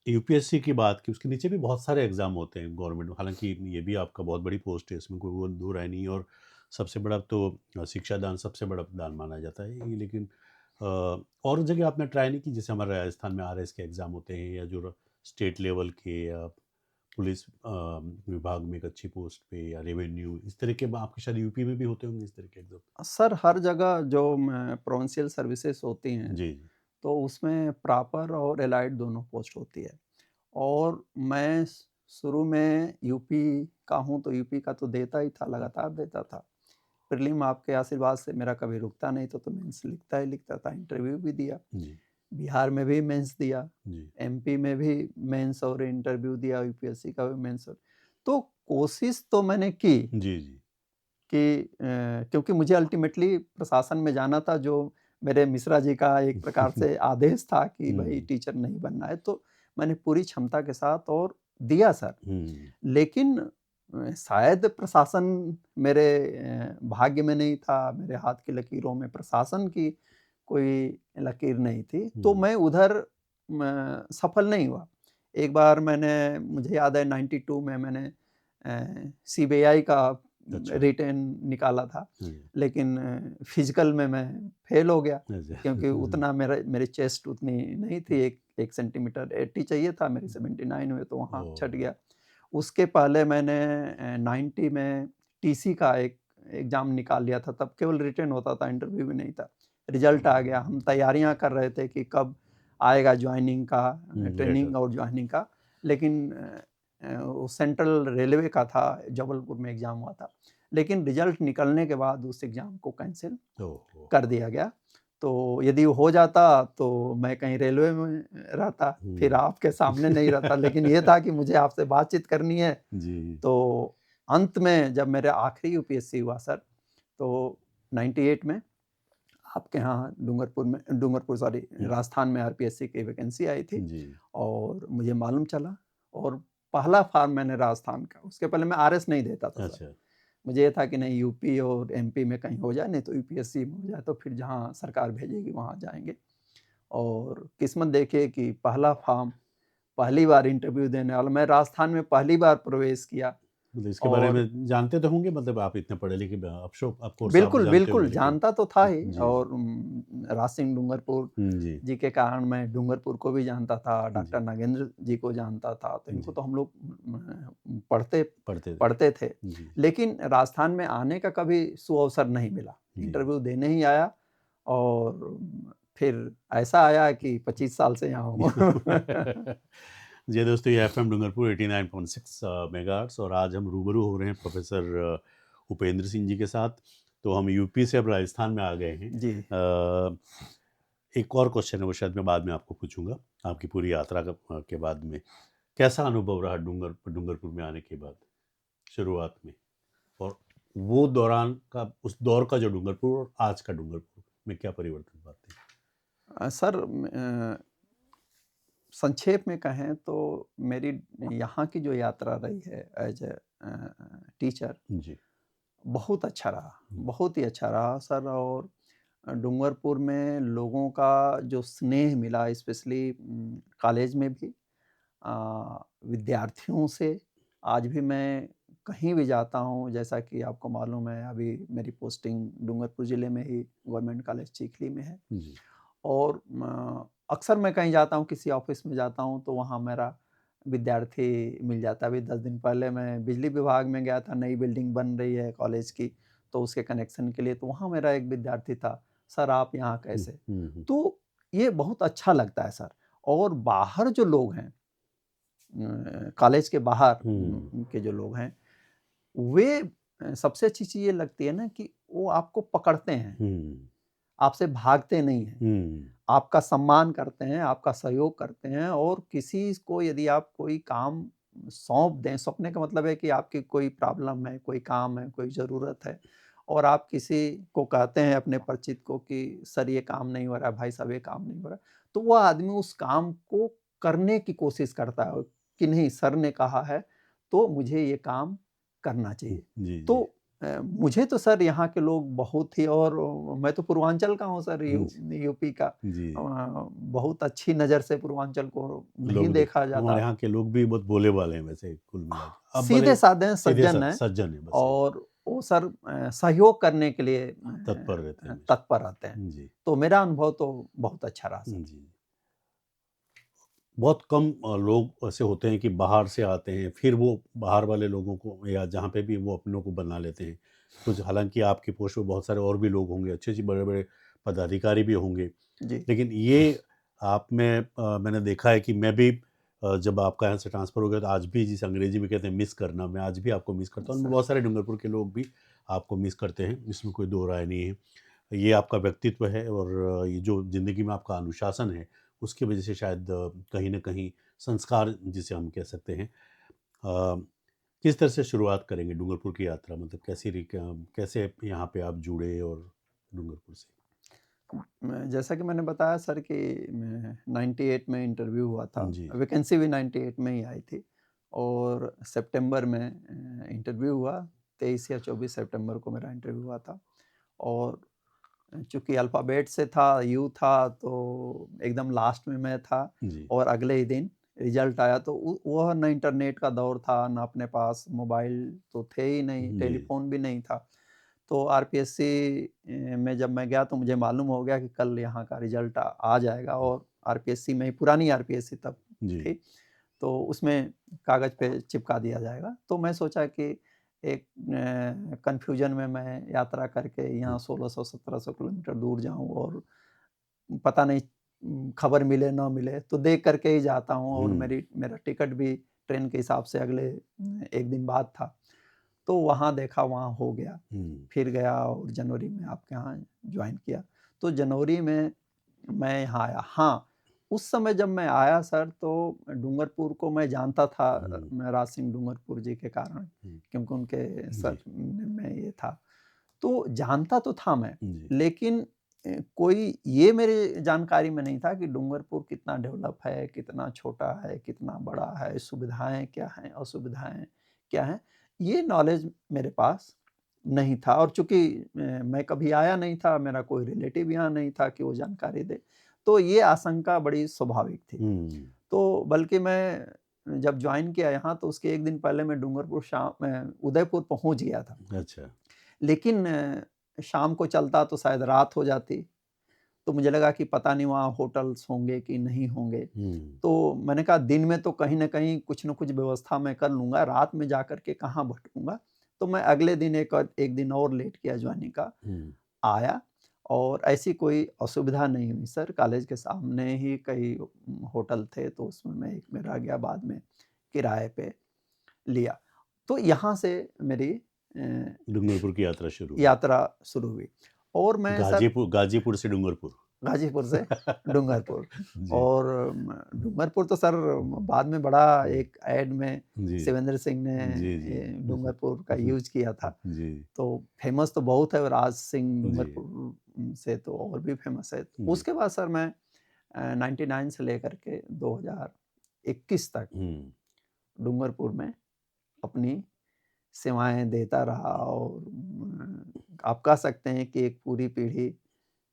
यूपीएससी की बात की, उसके नीचे भी बहुत सारे एग्ज़ाम होते हैं गवर्नमेंट में, हालाँकि ये भी आपका बहुत बड़ी पोस्ट है, इसमें कोई वो दो राय नहीं है, और सबसे बड़ा तो शिक्षा दान सबसे बड़ा दान माना जाता है ये, लेकिन और जगह आपने ट्राई नहीं की? जैसे हमारे राजस्थान में आरएस के एग्ज़ाम होते हैं, या जो स्टेट लेवल के, या पुलिस विभाग में एक अच्छी पोस्ट पे, या रेवेन्यू, इस तरह के आपके शायद यूपी में भी होते होंगे इस तरह के एग्ज़ाम? सर हर जगह जो प्रोविंशियल सर्विसेज होती हैं, जी, जी। तो उसमें प्रॉपर और एलाइड दोनों पोस्ट होती है। और मैं शुरू में यूपी का हूँ, तो यूपी का तो देता ही था, लगातार देता था। प्रीलिम आपके आशीर्वाद से मेरा कभी रुकता नहीं था, तो मेंस लिखता ही लिखता था, इंटरव्यू भी दिया। जी, बिहार में भी मेंस दिया, जी। एमपी में भी मेंस और इंटरव्यू दिया, यूपीएससी का भी मेंस और, तो कोशिश तो मैंने की जी, जी। कि क्योंकि मुझे अल्टीमेटली प्रशासन में जाना था, जो मेरे मिश्रा जी का एक प्रकार से आदेश था कि भई हुँ, टीचर नहीं बनना है, तो मैंने पूरी क्षमता के साथ और दिया सर। हुँ, लेकिन शायद प्रशासन मेरे भाग्य में नहीं था, मेरे हाथ की लकीरों में प्रशासन की कोई लकीर नहीं थी, तो हुँ। मैं उधर सफल नहीं हुआ। एक बार मैंने, मुझे याद है 92 में मैंने सीबीआई का अच्छा। रिटेन निकाला था, हाँ, लेकिन फिज़िकल में मैं फ़ेल हो गया, अच्छा। क्योंकि उतना मेरी चेस्ट उतनी नहीं थी, 1 सेंटीमीटर 80 चाहिए था, मेरी 79 हुए, तो वहाँ छँट ओह! गया। उसके पहले मैंने 90 में टीसी का एक एग्ज़ाम निकाल लिया था, तब केवल रिटेन होता था, इंटरव्यू भी नहीं था। रिज़ल्ट आ गया, हम तैयारियाँ कर रहे थे कि कब आएगा जॉइनिंग का, लेटर। ट्रेनिंग और जॉइनिंग का, लेकिन वो सेंट्रल रेलवे का था, जबलपुर में एग्ज़ाम हुआ था। लेकिन रिज़ल्ट निकलने के बाद उस एग्ज़ाम को कैंसल ओह! कर दिया गया। तो यदि वो हो जाता तो मैं कहीं रेलवे में रहता, फिर हुँ। आपके सामने नहीं रहता। लेकिन ये था कि मुझे आपसे बातचीत करनी है, जी, तो अंत में जब मेरा आखिरी यूपीएससी हुआ सर, तो 98 में आपके यहाँ डूंगरपुर सॉरी राजस्थान में आरपीएससी की वैकेंसी आई थी, जी। और मुझे मालूम चला, और पहला फॉर्म मैंने राजस्थान का, उसके पहले मैं आरएस नहीं देता था सर। अच्छा। मुझे ये था कि नहीं, यूपी और एमपी में कहीं हो जाए, नहीं तो यूपीएससी में हो जाए, तो फिर जहाँ सरकार भेजेगी वहाँ जाएँगे। और किस्मत देखिए कि पहला फॉर्म पहली बार इंटरव्यू देने वाला, मैं राजस्थान में पहली बार प्रवेश किया। मतलब इसके बारे और में जानते तो होंगे, मतलब आप इतने पढ़े लिखे ऑफ कोर्स आप बिल्कुल, जानते होंगे, बिल्कुल, लेकिन जानता तो था ही। जी, और राज सिंह डूंगरपुर जी, जी के कारण मैं डूंगरपुर को भी जानता था, जी, डॉक्टर नागेंद्र जी को जानता था, तो इनको जी, तो हम लोग पढ़ते पढ़ते थे। पढ़ते थे। जी, लेकिन राजस्थान में आने का कभी सुअवसर नहीं मिला। जी। इंटरव्यू देने ही आया और फिर ऐसा आया कि 25 साल से यहाँ हूँ। जी दोस्तों, ये एफएम डूंगरपुर 89.6 मेगाहर्ट्ज़, और आज हम रूबरू हो रहे हैं प्रोफेसर उपेंद्र सिंह जी के साथ। तो हम यूपी से अब राजस्थान में आ गए हैं। जी। एक और क्वेश्चन है, वो शायद मैं बाद में आपको पूछूंगा, आपकी पूरी यात्रा के बाद में कैसा अनुभव रहा डूंगरपुर में आने के बाद, शुरुआत में, और वो दौरान का, उस दौर का जो डूंगरपुर और आज का डूंगरपुर में क्या परिवर्तन पाते हैं? सर संक्षेप में कहें तो मेरी यहाँ की जो यात्रा रही है एज ए टीचर, जी, बहुत अच्छा रहा, हम्म, बहुत ही अच्छा रहा सर। और डूंगरपुर में लोगों का जो स्नेह मिला, स्पेशली कॉलेज में भी विद्यार्थियों से, आज भी मैं कहीं भी जाता हूँ, जैसा कि आपको मालूम है अभी मेरी पोस्टिंग डूंगरपुर ज़िले में ही गवर्नमेंट कॉलेज चिखली में है। जी, और अक्सर मैं कहीं जाता हूँ, किसी ऑफ़िस में जाता हूँ, तो वहाँ मेरा विद्यार्थी मिल जाता है। अभी 10 दिन पहले मैं बिजली विभाग में गया था, नई बिल्डिंग बन रही है कॉलेज की, तो उसके कनेक्शन के लिए, तो वहाँ मेरा एक विद्यार्थी था, "सर आप यहाँ हम्म, कैसे?" हम्म, तो ये बहुत अच्छा लगता है सर। और बाहर जो लोग हैं, कॉलेज के बाहर हम्म, के जो लोग हैं, वे सबसे अच्छी चीज़ ये लगती है ना कि वो आपको पकड़ते हैं, हम्म, आपसे भागते नहीं हैं। हम्म, आपका सम्मान करते हैं, आपका सहयोग करते हैं। और किसी को यदि आप कोई काम सौंप दें, सौंपने का मतलब है कि आपकी कोई प्रॉब्लम है, कोई काम है, कोई ज़रूरत है, और आप किसी को कहते हैं अपने परिचित को कि सर ये काम नहीं हो रहा है, भाई साहब ये काम नहीं हो रहा है, तो वह आदमी उस काम को करने की कोशिश करता है कि नहीं सर ने कहा है, तो मुझे ये काम करना चाहिए। जी, जी, तो मुझे तो सर यहाँ के लोग बहुत ही, और मैं तो पूर्वांचल का हूँ सर, जी, यूपी का। जी, बहुत अच्छी नज़र से पूर्वांचल को नहीं लोग देखा देखते, हमारे जाता। यहाँ के लोग भी बहुत भोले भाले हैं वैसे, कुल मिला के, अब भले सीधे-साधे हैं, सीधे सज्जन हैं। सज्जन है, बस ये और वो सर सहयोग करने के लिए तत्पर रहते हैं हमेशा। तत्पर रहते हैं। जी, तो मेरा अनुभव तो बहुत अच्छा रहा सर। जी। बहुत कम लोग ऐसे होते हैं कि बाहर से आते हैं, फिर वो बाहर वाले लोगों को, या जहाँ पे भी, वो अपनों को बना लेते हैं। कुछ, हालाँकि आपकी पोस्ट में बहुत सारे और भी लोग होंगे, अच्छे-अच्छे बड़े-बड़े पदाधिकारी भी होंगे। जी, लेकिन ये आप में मैंने देखा है कि मैं भी जब आपका यहाँ से ट्रांसफ़र हो गया, तो आज भी, जिसे अंग्रेजी में कहते हैं मिस करना, मैं आज भी आपको मिस करता हूँ। सर। बहुत सारे डूंगरपुर के लोग भी आपको मिस करते हैं, इसमें कोई दो राय नहीं है। ये आपका व्यक्तित्व है, और ये जो ज़िंदगी में आपका अनुशासन है, उसकी वजह से शायद कहीं न कहीं संस्कार, जिसे हम कह सकते हैं। अ, किस तरह से शुरुआत करेंगे डूंगरपुर की यात्रा, मतलब कैसे यहाँ पे आप जुड़े, और डूंगरपुर से? जैसा कि मैंने बताया सर कि मैं 98 में इंटरव्यू हुआ था, जी, वैकेंसी भी 98 में ही आई थी। और सितंबर में इंटरव्यू हुआ, 23 या 24 सितंबर को मेरा इंटरव्यू हुआ था। और चूँकि अल्फ़ाबेट से था, यू था, तो एकदम लास्ट में मैं था। जी। और अगले ही दिन रिज़ल्ट आया, तो वह ना इंटरनेट का दौर था, ना अपने पास मोबाइल तो थे ही नहीं, जी। टेलीफ़ोन भी नहीं था। तो आरपीएससी में जब मैं गया, तो मुझे मालूम हो गया कि कल यहाँ का रिज़ल्ट आ जाएगा। और आरपीएससी में ही, पुरानी आरपीएससी तब जी। थी, तो उसमें कागज़ पे चिपका दिया जाएगा। तो मैं सोचा कि एक कन्फ्यूज़न में मैं यात्रा करके हुँ, यहाँ 1600-1700 किलोमीटर दूर जाऊँ, और पता नहीं खबर मिले ना मिले, तो देख कर के ही जाता हूँ। और हुँ, मेरा टिकट भी ट्रेन के हिसाब से अगले 1 दिन बाद था। तो वहाँ देखा, वहाँ हो गया। हुँ, फिर गया और जनवरी में आपके यहाँ जॉइन किया। तो जनवरी में मैं यहाँ आया। हाँ, उस समय जब मैं आया सर, तो डूंगरपुर को मैं जानता था, हुँ, मैं राज सिंह डूंगरपुर जी के कारण, हुँ, क्योंकि उनके सर जी, में ये था। तो जानता तो था मैं, जी, लेकिन कोई ये मेरे जानकारी में नहीं था कि डूंगरपुर कितना डेवलप है, कितना छोटा है, कितना बड़ा है, सुविधाएँ क्या हैं, असुविधाएँ क्या हैं, ये नॉलेज मेरे पास नहीं था। और चूँकि मैं कभी आया नहीं था, मेरा कोई रिलेटिव यहाँ नहीं था कि वो जानकारी दे, तो ये आशंका बड़ी स्वाभाविक थी। हम्म, तो बल्कि मैं जब ज्वाइन किया यहाँ तो उसके एक दिन पहले मैं डूंगरपुर उदयपुर पहुँच गया था। अच्छा। लेकिन शाम को चलता तो शायद रात हो जाती, तो मुझे लगा कि पता नहीं वहाँ होटल्स होंगे कि नहीं होंगे। हम्म, तो मैंने कहा दिन में तो कहीं न कहीं कुछ न कुछ व्यवस्था मैं कर लूँगा, रात में जाकर के कहाँ भटकूँगा। तो मैं अगले दिन एक दिन और लेट किया ज्वाइनिंग का, हम्म, आया और ऐसी कोई असुविधा नहीं हुई सर। कॉलेज के सामने ही कई होटल थे, तो उसमें मैं एक में रह गया, बाद में किराए पे लिया। तो यहाँ से मेरी डूंगरपुर की यात्रा शुरू हुई। यात्रा शुरू हुई और मैं सर गाजीपुर से डूंगरपुर। गाज़ीपुर से डूंगरपुर। जी। और डूंगरपुर तो सर बाद में बड़ा हम्म, एक ऐड में जी शिवेंद्र सिंह ने जी जी। डूंगरपुर का यूज़ किया था। जी तो फेमस तो बहुत है और राज सिंह जी। डूंगरपुर से तो और भी फेमस है। जी। उसके बाद सर मैं 99 से लेकर के 2021 तक हम्म, डूंगरपुर में अपनी सेवाएँ देता रहा और आप कह सकते हैं कि एक पूरी पीढ़ी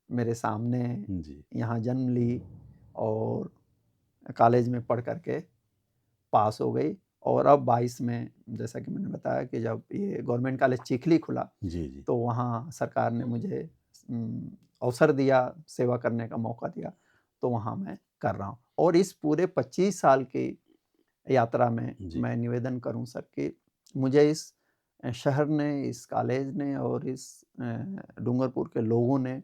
मेरे सामने जी। यहाँ जन्म ली और कॉलेज में पढ़ कर के पास हो गई। और अब 22 में जैसा कि मैंने बताया कि जब ये गवर्नमेंट कॉलेज चिखली खुला, जी जी। तो वहाँ सरकार ने मुझे अवसर दिया, सेवा करने का मौका दिया, तो वहाँ मैं कर रहा हूँ। और इस पूरे 25 साल की यात्रा में जी। मैं निवेदन करूँ सर कि मुझे इस शहर ने, इस कॉलेज ने और इस डूंगरपुर के लोगों ने,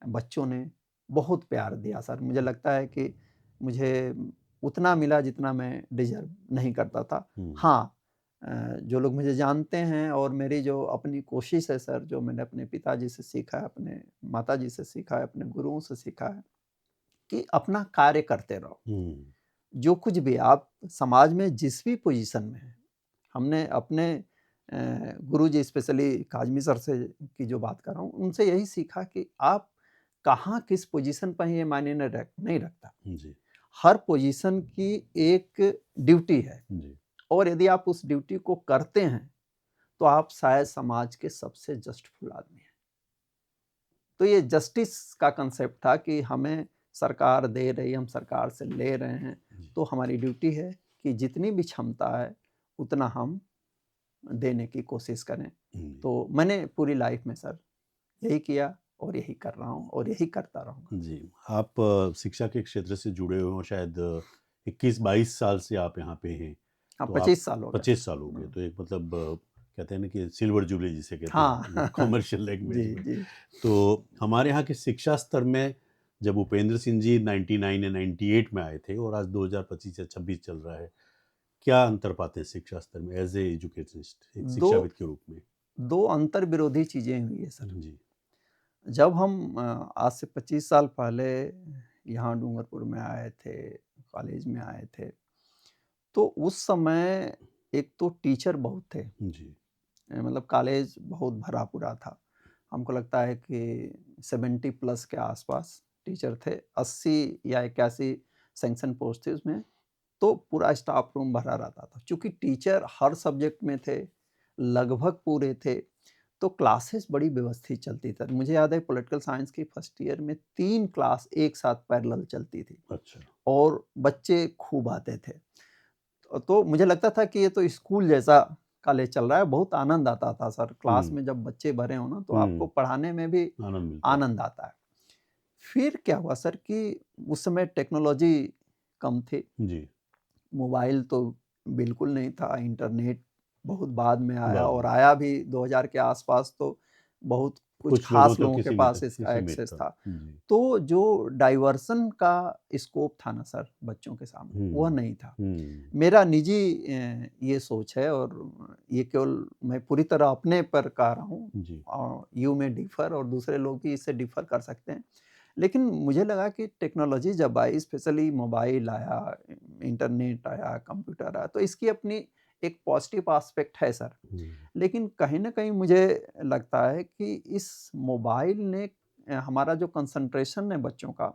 बच्चों ने बहुत प्यार दिया सर। मुझे लगता है कि मुझे उतना मिला जितना मैं डिज़र्व नहीं करता था। हाँ, जो लोग मुझे जानते हैं और मेरी जो अपनी कोशिश है सर, जो मैंने अपने पिताजी से सीखा है, अपने माताजी से सीखा है, अपने गुरुओं से सीखा है कि अपना कार्य करते रहो। हम्म, जो कुछ भी आप समाज में जिस भी पोज़ीशन में हैं, हमने अपने गुरुजी स्पेशली काज़मी सर से की जो बात कर रहा हूँ, उनसे यही सीखा कि आप कहाँ किस पोज़ीशन पे हैं ये मायने नहीं रखता। जी हर पोज़ीशन की एक ड्यूटी है जी। और यदि आप उस ड्यूटी को करते हैं, तो आप शायद समाज के सबसे जस्टफुल आदमी हैं। तो ये जस्टिस का कांसेप्ट था कि हमें सरकार दे रही है, हम सरकार से ले रहे हैं, जी। तो हमारी ड्यूटी है कि जितनी भी क्षमता है, उतना हम देने की कोशिश करें। जी तो मैंने पूरी लाइफ में सर यही किया और यही कर रहा हूँ और यही करता रहूँगा। जी। आप शिक्षा के क्षेत्र से जुड़े हुए हो शायद 21-22 साल से आप यहाँ पे हैं। हाँ, तो आप 25 साल हो गए 25 साल हो सर। गए, तो एक मतलब कहते हैं ना कि सिल्वर जुबली जिसे कहते हाँ। हैं कॉमर्शियल लैंग्वेज जी, में। जी। तो हमारे यहाँ के शिक्षा स्तर में जब उपेंद्र सिंह जी 99 या 98 में आए थे और आज 2025 या 26 चल रहा है, क्या अंतर पाते हैं शिक्षा स्तर में एज ए एजुकेशनिस्ट, एक 2 शिक्षाविद के रूप में? 2 अंतर विरोधी चीज़ें हुई है सर। जी। जब हम आज से 25 साल पहले यहाँ डूंगरपुर में आए थे, कॉलेज में आए थे, तो उस समय एक तो टीचर बहुत थे। जी। मतलब कॉलेज बहुत भरा पूरा था। हमको लगता है कि 70 प्लस के आसपास टीचर थे। 80 या 81 सैंक्शन पोस्ट थी उसमें, तो पूरा स्टाफ रूम भरा रहता था। चूँकि टीचर हर सब्जेक्ट में थे, लगभग पूरे थे, तो क्लासेस बड़ी व्यवस्थित चलती थी। मुझे याद है पॉलिटिकल साइंस की फर्स्ट ईयर में 3 क्लास एक साथ पैरेलल चलती थी अच्छा। और बच्चे खूब आते थे। तो मुझे लगता था कि ये तो स्कूल जैसा कॉलेज चल रहा है, बहुत आनंद आता था सर। क्लास हुँ, में जब बच्चे भरे हों ना, तो आपको हुँ, पढ़ाने में भी आनंद मिलता है। आनंद आता है। फिर क्या हुआ सर कि उस समय टेक्नोलॉजी कम थी, जी, मोबाइल तो बिल्कुल नहीं था, इंटरनेट बहुत बाद में आया बाद और में। आया भी 2000 के आसपास, तो बहुत कुछ कुछ लोगों ख़ास तक लोगों ही के पास ही इसका सीमित एक्सेस था। था। जी। तो जो डाइवर्सन का स्कोप था ना सर बच्चों के सामने, वह हुँ, नहीं था। हुँ, मेरा निजी ये सोच है और ये केवल मैं पूरी तरह अपने पर कह रहा हूँ। जी, यू में डिफ़र और दूसरे लोग भी इससे डिफ़र कर सकते हैं। लेकिन मुझे लगा कि टेक्नोलॉजी जब आई, स्पेशली मोबाइल आया, इंटरनेट आया, कंप्यूटर आया, तो इसकी अपनी एक पॉज़िटिव एस्पेक्ट है सर। हुँ, लेकिन कहीं न कहीं मुझे लगता है कि इस मोबाइल ने हमारा जो कंसंट्रेशन है बच्चों का,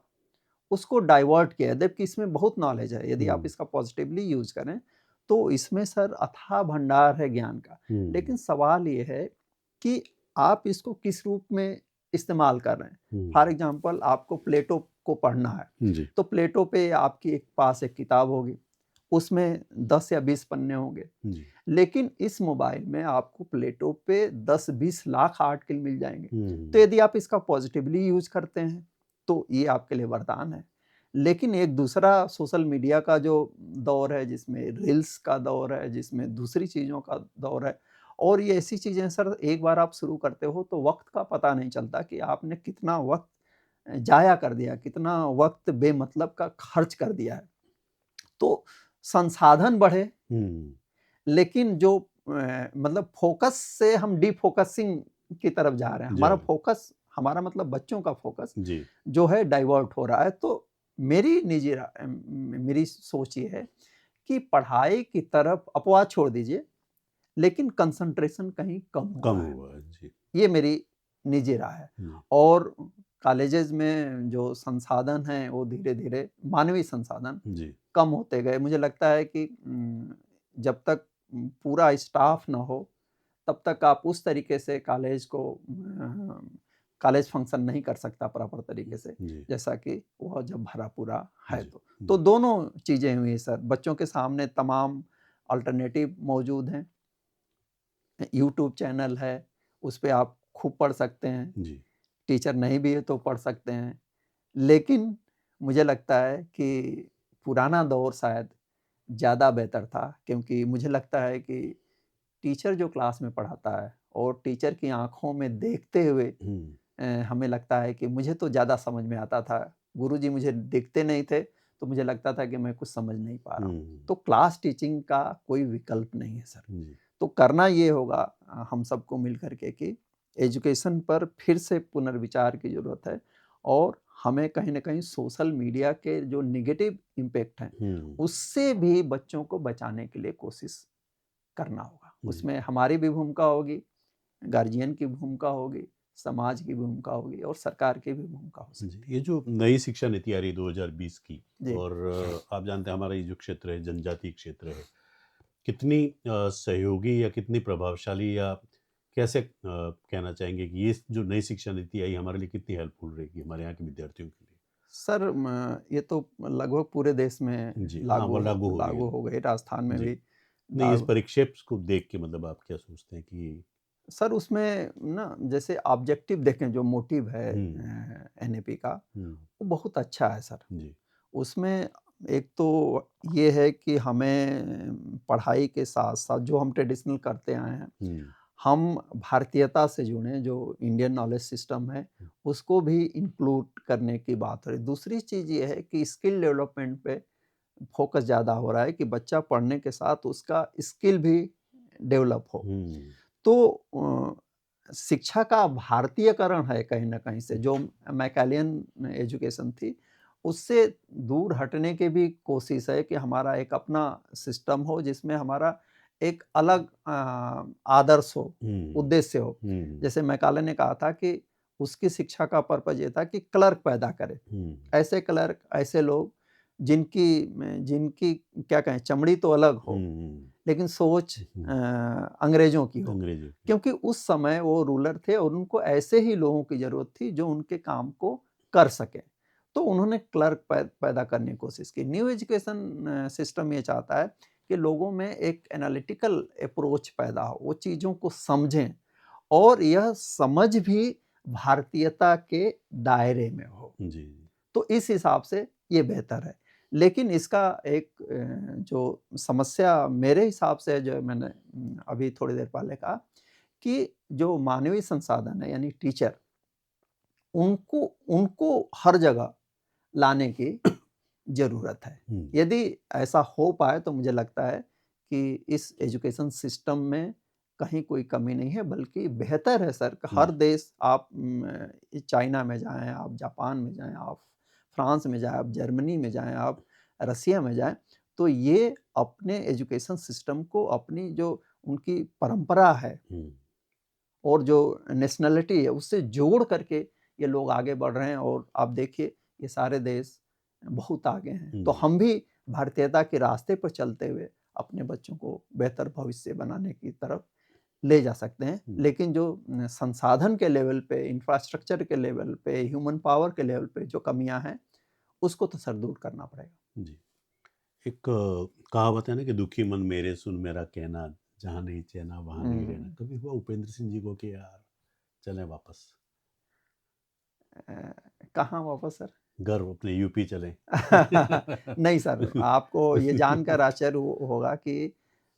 उसको डाइवर्ट किया है। जबकि इसमें बहुत नॉलेज है, यदि आप हुँ, इसका पॉज़िटिवली यूज़ करें, तो इसमें सर अथाह भंडार है ज्ञान का। हुँ, लेकिन सवाल ये है कि आप इसको किस रूप में इस्तेमाल कर रहे हैं। हुँ, फॉर एग्ज़ाम्पल आपको प्लेटो को पढ़ना है जी। तो प्लेटो पे आपकी एक पास एक किताब होगी, उसमें 10 या 20 पन्ने होंगे। जी। लेकिन इस मोबाइल में आपको प्लेटो पे 10-20 लाख आर्टिकल मिल जाएँगे। तो हुँ, यदि आप इसका पॉजिटिवली यूज़ करते हैं, तो ये आपके लिए वरदान है। लेकिन एक दूसरा सोशल मीडिया का जो दौर है, जिसमें रील्स का दौर है, जिसमें दूसरी चीज़ों का दौर है और ये ऐसी चीज़ें हैं सर, एक बार आप शुरू करते हो तो वक़्त का पता नहीं चलता कि आपने कितना वक़्त ज़ाया कर दिया, कितना वक़्त बेमतलब का खर्च कर दिया है। तो संसाधन बढ़े, हुँ, लेकिन जो मतलब फ़ोकस से हम डिफ़ोकसिंग की तरफ जा रहे हैं। जा हमारा फ़ोकस, हमारा मतलब बच्चों का फ़ोकस जी। जो है डाइवर्ट हो रहा है। तो मेरी निजी मेरी सोच ये है कि पढ़ाई की तरफ अपवाद छोड़ दीजिए, लेकिन कंसंट्रेशन कहीं कम कम हुआ है। हुआ है। जी, ये मेरी निजी राय है। जी, और कॉलेजेज़ में जो संसाधन हैं, वो धीरे-धीरे मानवीय संसाधन जी। कम होते गए। मुझे लगता है कि जब तक पूरा स्टाफ ना हो, तब तक आप उस तरीके से कॉलेज फंक्शन नहीं कर सकता प्रॉपर तरीके से, जी, जैसा कि वह जब भरा पूरा है जी, तो। तो जी, दोनों चीज़ें हुई सर, बच्चों के सामने तमाम अल्टरनेटिव मौजूद हैं। यूट्यूब चैनल है, उस पे आप खूब पढ़ सकते हैं। जी, टीचर नहीं भी है तो पढ़ सकते हैं। लेकिन मुझे लगता है कि पुराना दौर शायद ज़्यादा बेहतर था, क्योंकि मुझे लगता है कि टीचर जो क्लास में पढ़ाता है और टीचर की आँखों में देखते हुए हुँ, हमें लगता है कि मुझे तो ज़्यादा समझ में आता था। गुरुजी मुझे दिखते नहीं थे, तो मुझे लगता था कि मैं कुछ समझ नहीं पा रहा हूँ। हुँ, तो क्लास टीचिंग का कोई विकल्प नहीं है सर। जी, तो करना ये होगा हम सबको मिल कर के कि एजुकेशन पर फिर से पुनर्विचार की ज़रूरत है और हमें कहीं न कहीं सोशल मीडिया के जो नेगेटिव इम्पैक्ट हैं, हुँ, उससे भी बच्चों को बचाने के लिए कोशिश करना होगा। जी, उसमें हमारी भी भूमिका होगी, गार्जियन की भूमिका होगी, समाज की भूमिका होगी और सरकार की भी भूमिका हो जी। सकती है। ये जो नई शिक्षा नीति आ रही है 2020 की जी। और आप जानते हैं हमारा ये जो क्षेत्र है जनजातीय क्षेत्र है, कितनी सहयोगी या कितनी प्रभावशाली या कैसे कहना चाहेंगे कि ये जो नई शिक्षा नीति आई हमारे लिए कितनी हेल्पफुल रहेगी हमारे यहाँ के विद्यार्थियों के लिए? सर ये तो लगभग पूरे देश में जी, हाँ, वो लागू हो रही है। लागू हो गई, राजस्थान में जी, भी नहीं इस लागू। परिक्षेप को देख के मतलब आप क्या सोचते हैं कि सर उसमें ना जैसे ऑब्जेक्टिव देखें, जो मोटिव है हुँ, एनईपी का, हुँ, वो बहुत अच्छा है सर। जी, उसमें एक तो ये है कि हमें पढ़ाई के साथ-साथ जो हम ट्रेडिशनल करते आए हैं, हुँ, हम भारतीयता से जुड़े, जो इंडियन नॉलेज सिस्टम है, हुँ, उसको भी इंक्लूड करने की बात हो रही है। दूसरी चीज़ ये है कि स्किल डेवलपमेंट पे फ़ोकस ज़्यादा हो रहा है कि बच्चा पढ़ने के साथ उसका स्किल भी डेवलप हो। हुँ, तो शिक्षा का भारतीयकरण है कहीं न कहीं से, जो मैकालियन एजुकेशन थी, उससे दूर हटने की भी कोशिश है कि हमारा एक अपना सिस्टम हो, जिसमें हमारा एक अलग आदर्श हो, हुँ, उद्देश्य हो। हुँ, जैसे मैकाले ने कहा था कि उसकी शिक्षा का पर्पज़ ये था कि क्लर्क पैदा करे। हुँ, ऐसे क्लर्क, ऐसे लोग जिनकी क्या कहें, चमड़ी तो अलग हो, हुँ, लेकिन सोच हुँ, अंग्रेज़ों की हो। अंग्रेजी की, क्योंकि उस समय वो रूलर थे और उनको ऐसे ही लोगों की ज़रूरत थी जो उनके काम को कर सकें। तो उन्होंने क्लर्क पैदा करने की कोशिश की। न्यू एजुकेशन सिस्टम ये चाहता है कि लोगों में एक एनालिटिकल अप्रोच पैदा हो, वो चीज़ों को समझें और यह समझ भी भारतीयता के दायरे में हो। जी, तो इस हिसाब से ये बेहतर है। लेकिन इसका एक जो समस्या मेरे हिसाब से, जो मैंने अभी थोड़ी देर पहले कहा, कि जो मानवीय संसाधन है यानी टीचर, उनको उनको हर जगह लाने की ज़रूरत है। हुँ, यदि ऐसा हो पाए तो मुझे लगता है कि इस एजुकेशन सिस्टम में कहीं कोई कमी नहीं है, बल्कि बेहतर है सर। हर जी, देश आप चाइना में जाएँ, आप जापान में जाएँ, आप फ्रांस में जाएँ, आप जर्मनी में जाएँ, आप रसिया में जाएँ, तो ये अपने एजुकेशन सिस्टम को, अपनी जो उनकी परंपरा है हुँ, और जो नेशनैलिटी है, उससे जोड़ करके ये लोग आगे बढ़ रहे हैं और आप देखिए ये सारे देश बहुत आगे हैं। तो जी, हम भी भारतीयता के रास्ते पर चलते हुए अपने बच्चों को बेहतर भविष्य बनाने की तरफ ले जा सकते हैं। हुँ, लेकिन जो संसाधन के लेवल पे, इंफ्रास्ट्रक्चर के लेवल पे, ह्यूमन पावर के लेवल पे जो कमियाँ हैं, उसको तो सर दूर करना पड़ेगा। जी। एक कहावत है ना कि दुखी मन मेरे सुन मेरा कहना, जहाँ नहीं चैना वहाँ नहीं रहना। हुँ। कभी हुआ उपेंद्र सिंह जी को कि यार चलें वापस, अ, कहाँ वापस सर? घर अपने यूपी चलें? नहीं सर, आपको ये जानकर आश्चर्य होगा कि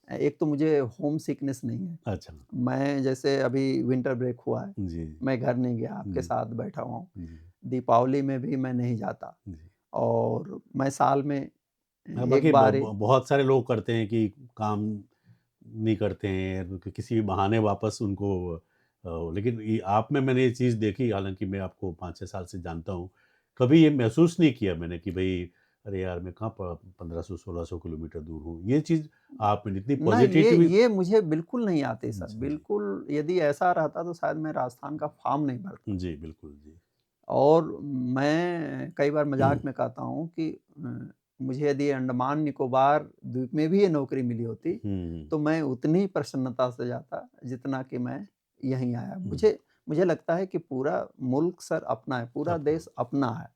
एक तो मुझे होम सिकनेस नहीं है। अच्छा। मैं जैसे अभी विंटर ब्रेक हुआ है, जी, मैं घर नहीं गया, आपके जी, साथ बैठा हुआ हूँ। जी, दीपावली में भी मैं नहीं जाता जी। और मैं साल में हाँ, एक बाकी बार ही बहुत सारे लोग करते हैं कि काम नहीं करते हैं किसी भी बहाने वापस उनको लेकिन आप में मैंने ये चीज़ देखी, हालांकि मैं आपको 5-6 साल से जानता हूँ, कभी ये महसूस नहीं किया मैंने कि भाई अरे यार मैं कहाँ 1500-1600 किलोमीटर दूर हूँ। ये चीज़ आप में इतनी ना पॉजिटिविटी। ये मुझे बिल्कुल नहीं आती सर, जी, जी, बिल्कुल यदि ऐसा रहता तो शायद मैं राजस्थान का फ़ॉर्म नहीं भरता। जी, बिल्कुल जी। और मैं कई बार मज़ाक में कहता हूँ कि मुझे यदि अंडमान निकोबार द्वीप में भी ये नौकरी मिली होती, हम्म, तो मैं उतनी प्रसन्नता से जाता जितना कि मैं यहीं आया। हम्म, मुझे लगता है कि पूरा मुल्क सर अपना है, पूरा अपना। देश अपना है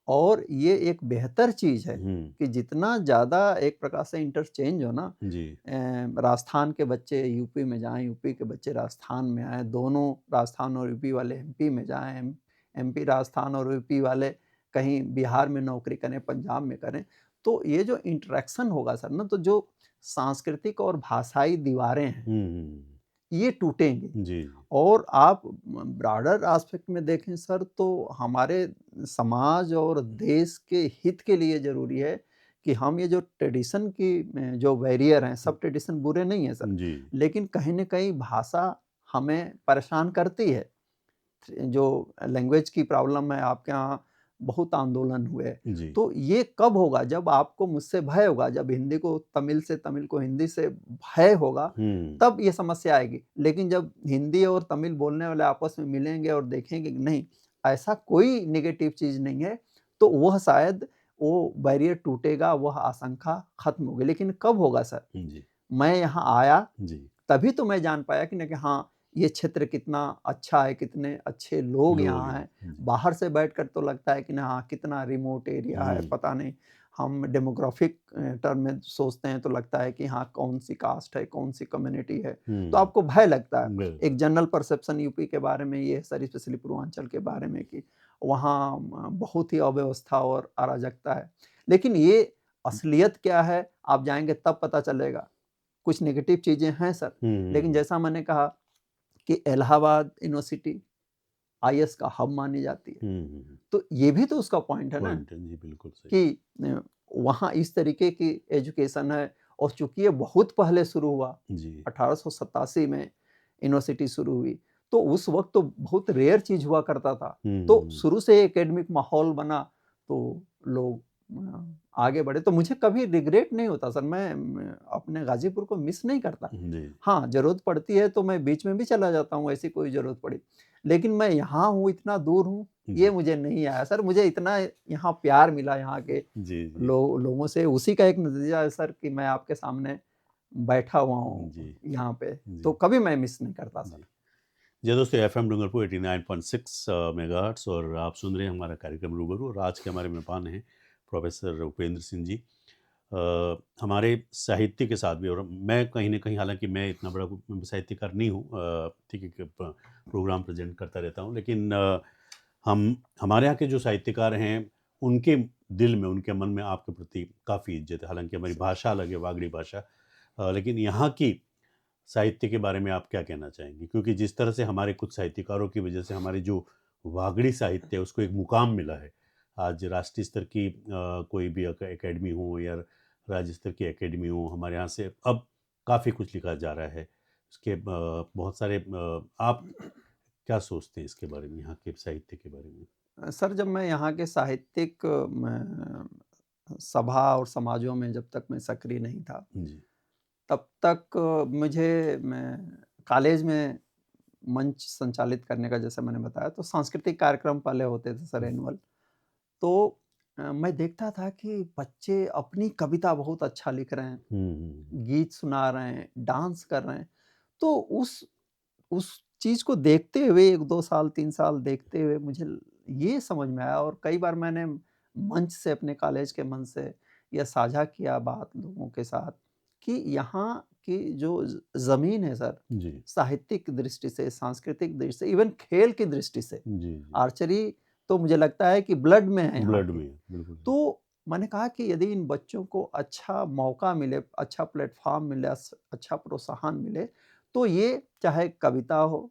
और ये एक बेहतर चीज़ है कि जितना ज़्यादा एक प्रकार से इंटरचेंज हो ना जी, राजस्थान के बच्चे यूपी में जाएँ, यूपी के बच्चे राजस्थान में आएँ, दोनों राजस्थान और यूपी वाले एमपी में जाएँ, एमपी राजस्थान और यूपी वाले कहीं बिहार में नौकरी करें, पंजाब में करें। तो ये जो इंटरैक्शन होगा सर ना, तो जो सांस्कृतिक और भाषाई दीवारें हैं, हम्म, ये टूटेंगी। जी, जी, और आप ब्रॉडर एस्पेक्ट में देखें सर तो हमारे समाज और देश के हित के लिए ज़रूरी है कि हम ये जो ट्रेडिशन की जो बैरियर हैं, सब ट्रेडिशन बुरे नहीं हैं सर, जी, लेकिन कहीं न कहीं भाषा हमें परेशान करती है। जो लैंग्वेज की प्रॉब्लम है आपके यहाँ बहुत आंदोलन हुए। जी, तो ये कब होगा जब आपको मुझसे भय होगा, जब हिंदी को तमिल से, तमिल को हिंदी से भय होगा, हम्म, तब ये समस्या आएगी। लेकिन जब हिंदी और तमिल बोलने वाले आपस में मिलेंगे और देखेंगे कि नहीं, ऐसा कोई नेगेटिव चीज़ नहीं है, तो वह शायद वो बैरियर टूटेगा, वह आशंका खत्म होगी। लेकिन कब होगा सर? जी, मैं यहाँ आया जी, तभी तो मैं जान पाया कि ना कि हाँ, ये क्षेत्र कितना अच्छा है, कितने अच्छे लोग लोग यहाँ हैं, हैं। जी, बाहर से बैठकर तो लगता है कि ना हाँ, कितना रिमोट एरिया है, हम्म, पता नहीं हम डेमोग्राफिक टर्म में सोचते हैं तो लगता है कि हाँ, कौन-सी कास्ट है, कौन-सी कम्युनिटी है, तो हम्म, आपको भय लगता है। बिल्कुल, एक जनरल परसेप्शन यूपी के बारे में ये है सर, स्पेशली पूर्वांचल के बारे में कि वहाँ बहुत ही अव्यवस्था और अराजकता है। लेकिन ये असलियत क्या है, आप जाएँगे तब पता चलेगा। कुछ नेगेटिव चीज़ें हैं सर, लेकिन हम्म, जैसा मैंने कहा कि इलाहाबाद यूनिवर्सिटी आईएएस का हब मानी जाती है, हम्म, तो ये भी तो उसका पॉइंट है ना पॉइंट है जी, बिल्कुल सही। कि वहाँ इस तरीके की एजुकेशन है और चूँकि ये बहुत पहले शुरू हुआ, जी, 1887 में यूनिवर्सिटी शुरू हुई, तो उस वक़्त तो बहुत रेयर चीज़ हुआ करता था। तो हम्म, शुरू से एकेडमिक माहौल बना, तो लोग आगे बढ़े, तो मुझे कभी रिग्रेट नहीं होता सर, मैं अपने गाज़ीपुर को मिस नहीं करता। जी, हाँ, ज़रूरत पड़ती है तो मैं बीच में भी चला जाता हूँ, ऐसी कोई ज़रूरत पड़ी। लेकिन मैं यहाँ हूँ, इतना दूर हूँ, ये जी, मुझे नहीं आया सर, मुझे इतना यहाँ प्यार मिला यहाँ के जी, जी, लोगों से, उसी का एक नतीजा है सर कि मैं आपके सामने बैठा हुआ हूँ जी, यहाँ पे, जी, तो कभी मैं मिस नहीं करता सर। जी। जी दोस्तों, एफएम डूंगरपुर 89.6 मेगाहर्ट्ज़ और आप सुन रहे हैं हमारा कार्यक्रम रूबरू, और आज के हमारे मेहमान हैं प्रोफेसर उपेंद्र सिंह जी। हमारे साहित्य के साथ भी, और मैं कहीं न कहीं, हालाँकि मैं इतना बड़ा साहित्यकार नहीं हूँ, ठीक है कि प्रोग्राम प्रेज़ेंट करता रहता हूँ, लेकिन हम हमारे यहाँ के जो साहित्यकार हैं, उनके दिल में, उनके मन में आपके प्रति काफ़ी इज़्ज़त है। हालाँकि हमारी भाषा अलग है, वागड़ी भाषा, लेकिन यहाँ की साहित्य के बारे में आप क्या कहना चाहेंगे? क्योंकि जिस तरह से हमारे कुछ साहित्यकारों की वजह से हमारी जो वागड़ी साहित्य है उसको एक मुकाम मिला है। आज राष्ट्रीय स्तर की कोई भी एकेडमी हो या राज्य स्तर की एकेडमी हो, हमारे यहाँ से अब काफ़ी कुछ लिखा जा रहा है। उसके बहुत सारे आप क्या सोचते हैं इसके बारे में, यहाँ के साहित्य के बारे में? सर जब मैं यहाँ के साहित्यिक सभा और समाजों में जब तक मैं सक्रिय नहीं था, जी। तब तक मुझे मैं कॉलेज में मंच संचालित करने का जैसे मैंने बताया, तो सांस्कृतिक कार्यक्रम पहले होते थे सर हुँ, एनुअल। तो मैं देखता था कि बच्चे अपनी कविता बहुत अच्छा लिख रहे हैं, हुँ, हुँ, गीत सुना रहे हैं, डांस कर रहे हैं। तो उस चीज़ को देखते हुए 1-2 साल, 3 साल देखते हुए मुझे ये समझ में आया और कई बार मैंने मंच से, अपने कॉलेज के मंच से यह साझा किया बात लोगों के साथ कि यहाँ की जो ज़मीन है सर, जी, साहित्यिक दृष्टि से, सांस्कृतिक दृष्टि से, इवन खेल की दृष्टि से, जी, जी। आर्चरी तो मुझे लगता है कि ब्लड में है यहाँ ब्लड के। में है, बिल्कुल। तो मैंने कहा कि यदि इन बच्चों को अच्छा मौका मिले, अच्छा प्लेटफ़ॉर्म मिले, अच्छा प्रोत्साहन मिले, तो ये चाहे कविता हो,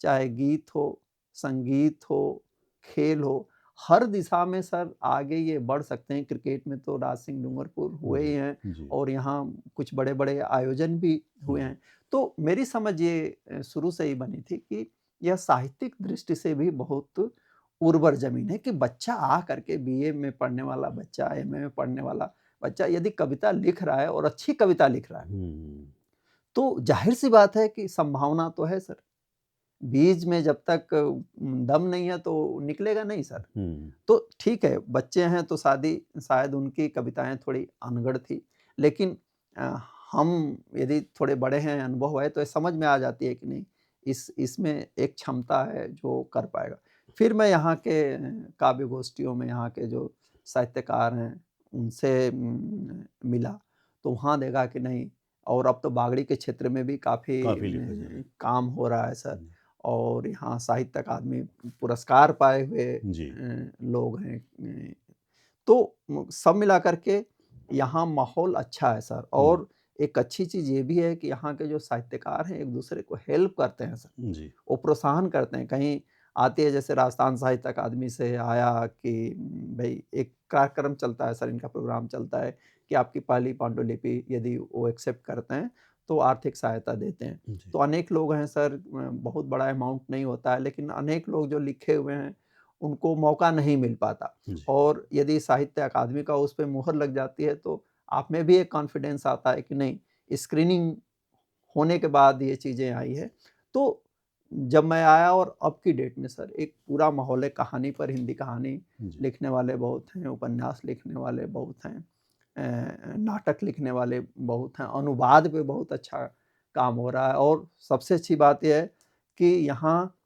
चाहे गीत हो, संगीत हो, खेल हो, हर दिशा में सर आगे ये बढ़ सकते हैं। क्रिकेट में तो राज सिंह डूंगरपुर हुए ही जी, हैं जी। और यहाँ कुछ बड़े-बड़े आयोजन भी हुए हुँ, हैं। तो मेरी समझ ये शुरू से ही बनी थी कि यह साहित्यिक दृष्टि से भी बहुत उर्वर ज़मीन है कि बच्चा आ करके बीए में पढ़ने वाला बच्चा, एमए में पढ़ने वाला बच्चा यदि कविता लिख रहा है और अच्छी कविता लिख रहा है, हुँ, तो ज़ाहिर-सी बात है कि संभावना तो है सर। बीज में जब तक दम नहीं है तो निकलेगा नहीं सर। हुँ, तो ठीक है, बच्चे हैं तो शायद उनकी कविताएँ थोड़ी अनगढ़ थी। लेकिन अ, हम यदि थोड़े बड़े हैं, अनुभव है, तो ये समझ में आ जाती है कि नहीं, इसमें एक क्षमता है जो कर पाएगा। फिर मैं यहाँ के काव्य गोष्ठियों में यहाँ के जो साहित्यकार हैं, उनसे मिला, तो वहाँ देखा कि नहीं, और अब तो बागड़ी के क्षेत्र में भी काफ़ी काफ़ी लिखा जा रहा है। काम हो रहा है सर। हुँ, और यहाँ साहित्य अकादमी पुरस्कार पाए हुए जी, लोग हैं। तो सब मिला कर के यहाँ माहौल अच्छा है सर। हुँ, और एक अच्छी चीज़ ये भी है कि यहाँ के जो साहित्यकार हैं एक-दूसरे को हेल्प करते हैं सर। जी, वो प्रोत्साहन करते हैं। कहीं आती है जैसे राजस्थान साहित्य अकादमी से आया कि भई एक कार्यक्रम चलता है सर, इनका प्रोग्राम चलता है कि आपकी पहली पांडुलिपि यदि वो एक्सेप्ट करते हैं, तो आर्थिक सहायता देते हैं। जी, तो अनेक लोग हैं सर, बहुत बड़ा अमाउंट नहीं होता है, लेकिन अनेक लोग जो लिखे हुए हैं, उनको मौका नहीं मिल पाता। जी, और यदि साहित्य अकादमी का उस पे मुहर लग जाती है, तो आप में भी एक कॉन्फिडेंस आता है कि नहीं, स्क्रीनिंग होने के बाद ये चीज़ें आई है। तो जब मैं आया और अब की डेट में सर एक पूरा माहौल है कहानी पर, हिंदी कहानी जी, लिखने वाले बहुत हैं, उपन्यास लिखने वाले बहुत हैं, नाटक लिखने वाले बहुत हैं, अनुवाद पे बहुत अच्छा काम हो रहा है। और सबसे अच्छी बात ये है कि यहाँ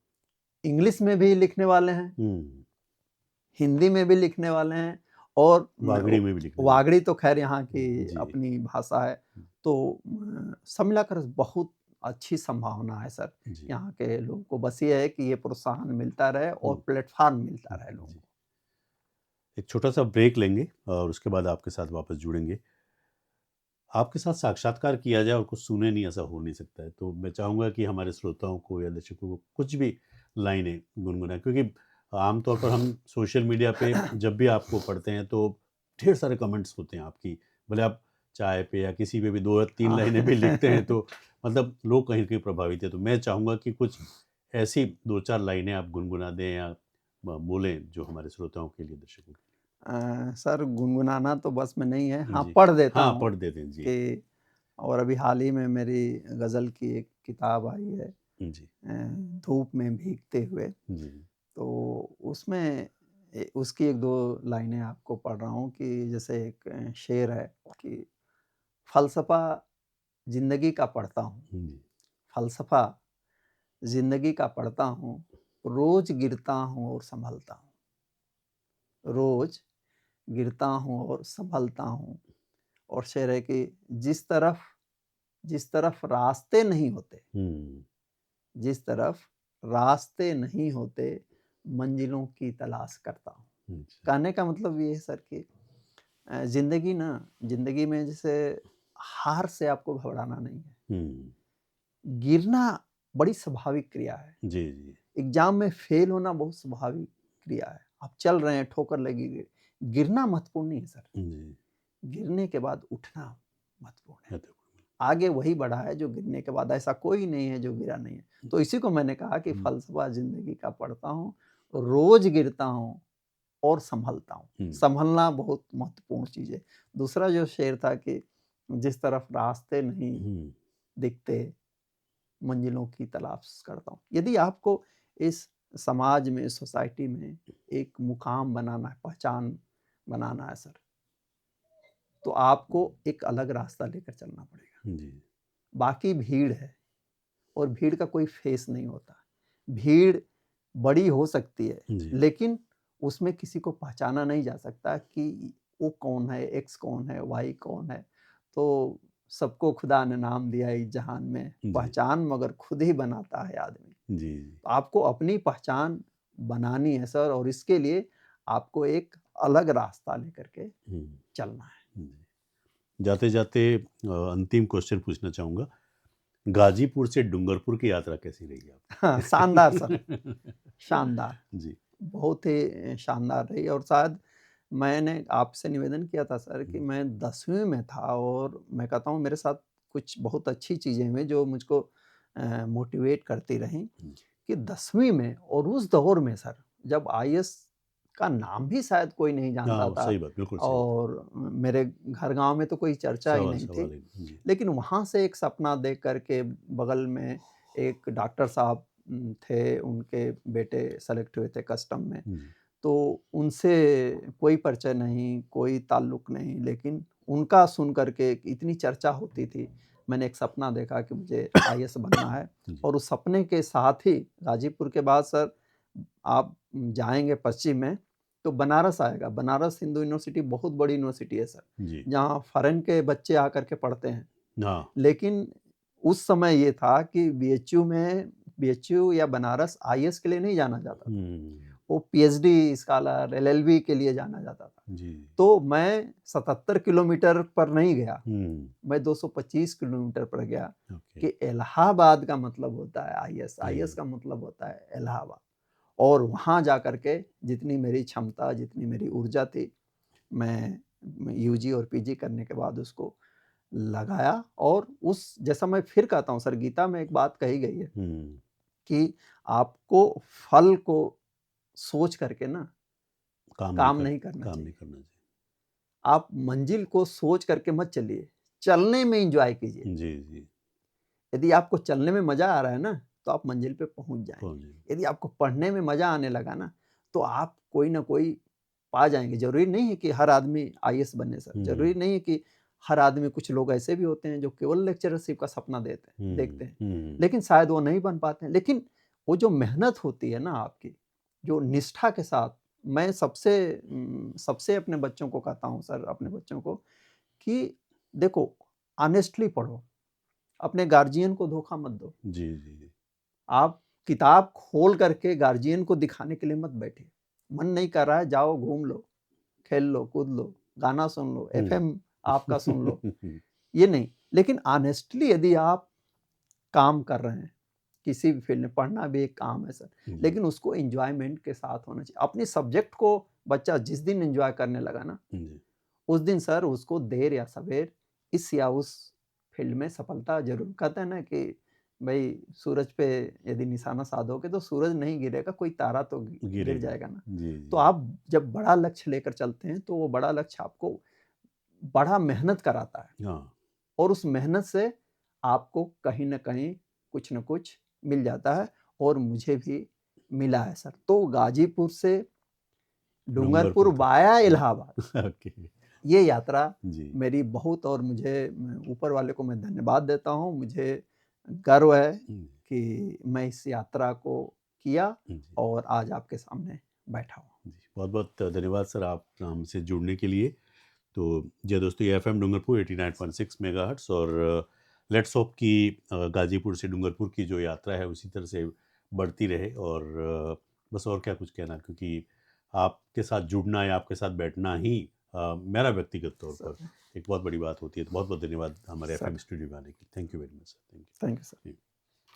इंग्लिश में भी लिखने वाले हैं, हुँ, हिंदी में भी लिखने वाले हैं और बागड़ी में भी लिखने वाले। वागड़ी तो ख़ैर यहाँ की जी, अपनी भाषा है। तो सब मिलाकर बहुत अच्छी संभावना है सर, जी, यहाँ के लोगों को। बस ये है कि ये प्रोत्साहन मिलता रहे और हुँ, प्लेटफ़ॉर्म मिलता रहे लोगों जी। को। एक छोटा-सा ब्रेक लेंगे और उसके बाद आपके साथ वापस जुड़ेंगे। आपके साथ साक्षात्कार किया जाए और कुछ सुने नहीं, ऐसा हो नहीं सकता है। तो मैं चाहूँगा कि हमारे श्रोताओं को या दर्शकों को कुछ भी लाइनें गुनगुनाएँ, क्योंकि आम तौर पर हम सोशल मीडिया पे जब भी आपको पढ़ते हैं तो ढेर सारे कमेंट्स होते हैं आपकी। भले आप चाय पे या किसी पे भी 2 या 3 हाँ। लाइनें भी लिखते हैं तो मतलब लोग कहीं न कहीं प्रभावित हैं। तो मैं चाहूँगा कि कुछ ऐसी 2-4 लाइनें आप गुनगुना दें या बोलें जो हमारे श्रोताओं के लिए, दर्शकों के सर गुनगुनाना तो बस में नहीं है, लिए। हाँ, जी। पढ़ देता हाँ, हूँ पढ़ देते हैं। जी। कि। और अभी हाल ही में मेरी गज़ल की एक किताब आई है, जी। धूप में भीगते हुए। जी। तो उसमें उसकी 1-2 लाइनें आपको पढ़ रहा हूँ कि जैसे एक शेर है कि फ़लसफ़ा ज़िंदगी का पढ़ता हूँ, जी। फ़लसफ़ा ज़िंदगी का पढ़ता हूँ, रोज़ गिरता हूँ और सँभलता हूँ, रोज़ गिरता हूँ और सँभलता हूँ। और शेर है कि जिस तरफ रास्ते नहीं होते, हुँ। जिस तरफ रास्ते नहीं होते, मंजिलों की तलाश करता हूँ। अच्छा। कहने का मतलब ये है सर कि ज़िंदगी में जैसे हार से आपको घबराना नहीं है। हुँ। गिरना बड़ी स्वाभाविक क्रिया है। जी, जी। एग्ज़ाम में फ़ेल होना बहुत स्वाभाविक क्रिया है। आप चल रहे हैं, ठोकर लगेगी, गिरना महत्वपूर्ण नहीं है सर। जी, गिरने के बाद उठना महत्वपूर्ण है। महत्वपूर्ण। आगे वही बढ़ा है जो गिरने के बाद, ऐसा कोई नहीं है जो गिरा नहीं है। तो इसी को मैंने कहा कि हुँ, फ़लसफ़ा ज़िंदगी का पढ़ता हूँ, रोज़ गिरता हूँ और सँभलता हूँ। हुँ, सँभलना बहुत महत्वपूर्ण चीज़ है। दूसरा जो शेर था कि जिस तरफ रास्ते नहीं हुँ, दिखते, मंजिलों की तलाश करता हूँ। यदि आपको इस समाज में, इस सोसाइटी में एक मुकाम बनाना है, पहचान बनाना है सर, तो आपको एक अलग रास्ता लेकर चलना पड़ेगा। जी, बाकी भीड़ है और भीड़ का कोई फेस नहीं होता। भीड़ बड़ी हो सकती है, जी, लेकिन उसमें किसी को पहचाना नहीं जा सकता कि वो कौन है, एक्स कौन है, वाई कौन है। तो सबको खुदा ने नाम दिया इस जहान में, जी, पहचान मगर खुद ही बनाता है आदमी। जी, जी। तो आपको अपनी पहचान बनानी है सर, और इसके लिए आपको एक अलग रास्ता लेकर के हुँ, चलना है। जी। जाते-जाते अंतिम क्वेश्चन पूछना चाहूँगा, गाज़ीपुर से डूंगरपुर की यात्रा कैसी रही हाँ, शानदार सर, आपकी? शानदार। जी। बहुत ही शानदार रही, और शायद मैंने आपसे निवेदन किया था सर कि हुँ, मैं 10वीं में था, और मैं कहता हूँ मेरे साथ कुछ बहुत अच्छी चीज़ें हुई जो मुझको मोटिवेट करती रहीं हुँ। कि 10वीं में, और उस दौर में सर जब आईएएस का नाम भी शायद कोई नहीं जानता हाँ, था, सही बात, बिल्कुल सही बात। और मेरे घर गाँव में तो कोई चर्चा ही नहीं थी। सवाल ही नहीं। जी। लेकिन वहाँ से एक सपना देख कर के, बगल में एक डॉक्टर साहब थे, उनके बेटे सेलेक्ट हुए थे कस्टम में। जी। तो उनसे कोई परिचय नहीं, कोई ताल्लुक नहीं, लेकिन उनका सुन कर के इतनी चर्चा होती थी। मैंने एक सपना देखा कि मुझे आईएएस बनना है, जी। और उस सपने के साथ ही गाज़ीपुर के बाद सर आप जाएँगे पश्चिम में, तो बनारस आएगा। बनारस हिंदू यूनिवर्सिटी बहुत बड़ी यूनिवर्सिटी है सर, जी। जहाँ फ़ॉरेन के बच्चे आकर के पढ़ते हैं। हाँ। लेकिन उस समय ये था कि बीएचयू या बनारस आईएएस के लिए नहीं जाना जाता था। हुँ। वो पीएचडी स्कॉलर, एलएलबी के लिए जाना जाता था। जी। तो मैं 77 किलोमीटर पर नहीं गया, हुँ। मैं 225 किलोमीटर पर गया ओके। कि इलाहाबाद का मतलब होता है आईएएस, आईएएस जी। का मतलब होता है इलाहाबाद। और वहाँ जाकर के जितनी मेरी क्षमता, जितनी मेरी ऊर्जा थी, मैं यूजी और पीजी करने के बाद उसको लगाया। और उस जैसा मैं फिर कहता हूँ सर, गीता में एक बात कही गई है हुँ। कि आपको फल को सोच करके ना काम नहीं काम कर नहीं करना काम नहीं चाहिए। करना चाहिए। आप मंजिल को सोच करके मत चलिए, चलने में एन्जॉय कीजिए। जी, जी। यदि आपको चलने में मज़ा आ रहा है ना, तो आप मंजिल पे पहुँच पहुँच जाएँगे। जाएँगे। यदि आपको पढ़ने में मज़ा आने लगा ना, तो आप कोई न कोई पा जाएँगे। ज़रूरी नहीं है कि हर आदमी आईएएस बने सर, ज़रूरी हुँ। नहीं है कि हर आदमी, कुछ लोग ऐसे भी होते हैं जो केवल लेक्चरशिप का सपना हुँ। देखते हैं, हुँ। लेकिन शायद वो नहीं बन पाते हैं। लेकिन वो जो मेहनत होती है ना आपकी, जो निष्ठा के साथ, मैं सबसे अपने बच्चों को कहता हूँ सर, अपने बच्चों को कि देखो, ऑनेस्टली पढ़ो, अपने गार्जियन को धोखा मत दो। जी, जी, जी। आप किताब खोल करके गार्जियन को दिखाने के लिए मत बैठिए। मन नहीं कर रहा है, जाओ घूम लो, खेल लो, कूद लो, गाना सुन लो, हुँ। एफएम आपका सुन लो, ये नहीं। लेकिन ऑनेस्टली यदि आप काम कर रहे हैं, किसी भी फील्ड में, पढ़ना भी एक काम है सर, जी। लेकिन उसको एन्जॉयमेंट के साथ होना चाहिए। अपने सब्जेक्ट को बच्चा जिस दिन एन्जॉय करने लगा ना, जी। उस दिन सर उसको देर या सवेर इस या उस फील्ड में सफलता ज़रूर, कहते हैं ना कि भई सूरज पे यदि निशाना साधोगे तो सूरज नहीं गिरेगा, कोई तारा तो गिर गिरेगा। जाएगा ना। जी, तो जी। आप जब बड़ा लक्ष्य लेकर चलते हैं, तो वो बड़ा लक्ष्य आपको बड़ा मेहनत कराता है, हाँ। और उस मेहनत से आपको कहीं न कहीं कुछ न कुछ मिल जाता है, और मुझे भी मिला है सर। तो गाज़ीपुर से डूंगरपुर डूंगरपुर तक। वाया हुँ। इलाहाबाद, ओके। ये यात्रा जी। मेरी बहुत, और मुझे, मैं ऊपर वाले को मैं धन्यवाद देता हूँ। मुझे गर्व है हुँ। कि मैं इस यात्रा को किया, जी। और आज आपके सामने बैठा हूँ। जी। बहुत-बहुत धन्यवाद सर आप हमसे जुड़ने के लिए। तो जी दोस्तों, ये एफएम डूंगरपुर 89.6 मेगाहर्ट्ज़ और लेट्स होप कि गाज़ीपुर से डूंगरपुर की जो यात्रा है उसी तरह से बढ़ती रहे और बस और क्या कुछ कहना, क्योंकि आपके साथ जुड़ना या आपके साथ बैठना ही मेरा व्यक्तिगत तौर पर सर एक बहुत बड़ी बात होती है। तो बहुत-बहुत धन्यवाद हमारे एफएम सर स्टूडियो में आने के लिए। Thank you very much sir. Thank thank you sir. You. Ji.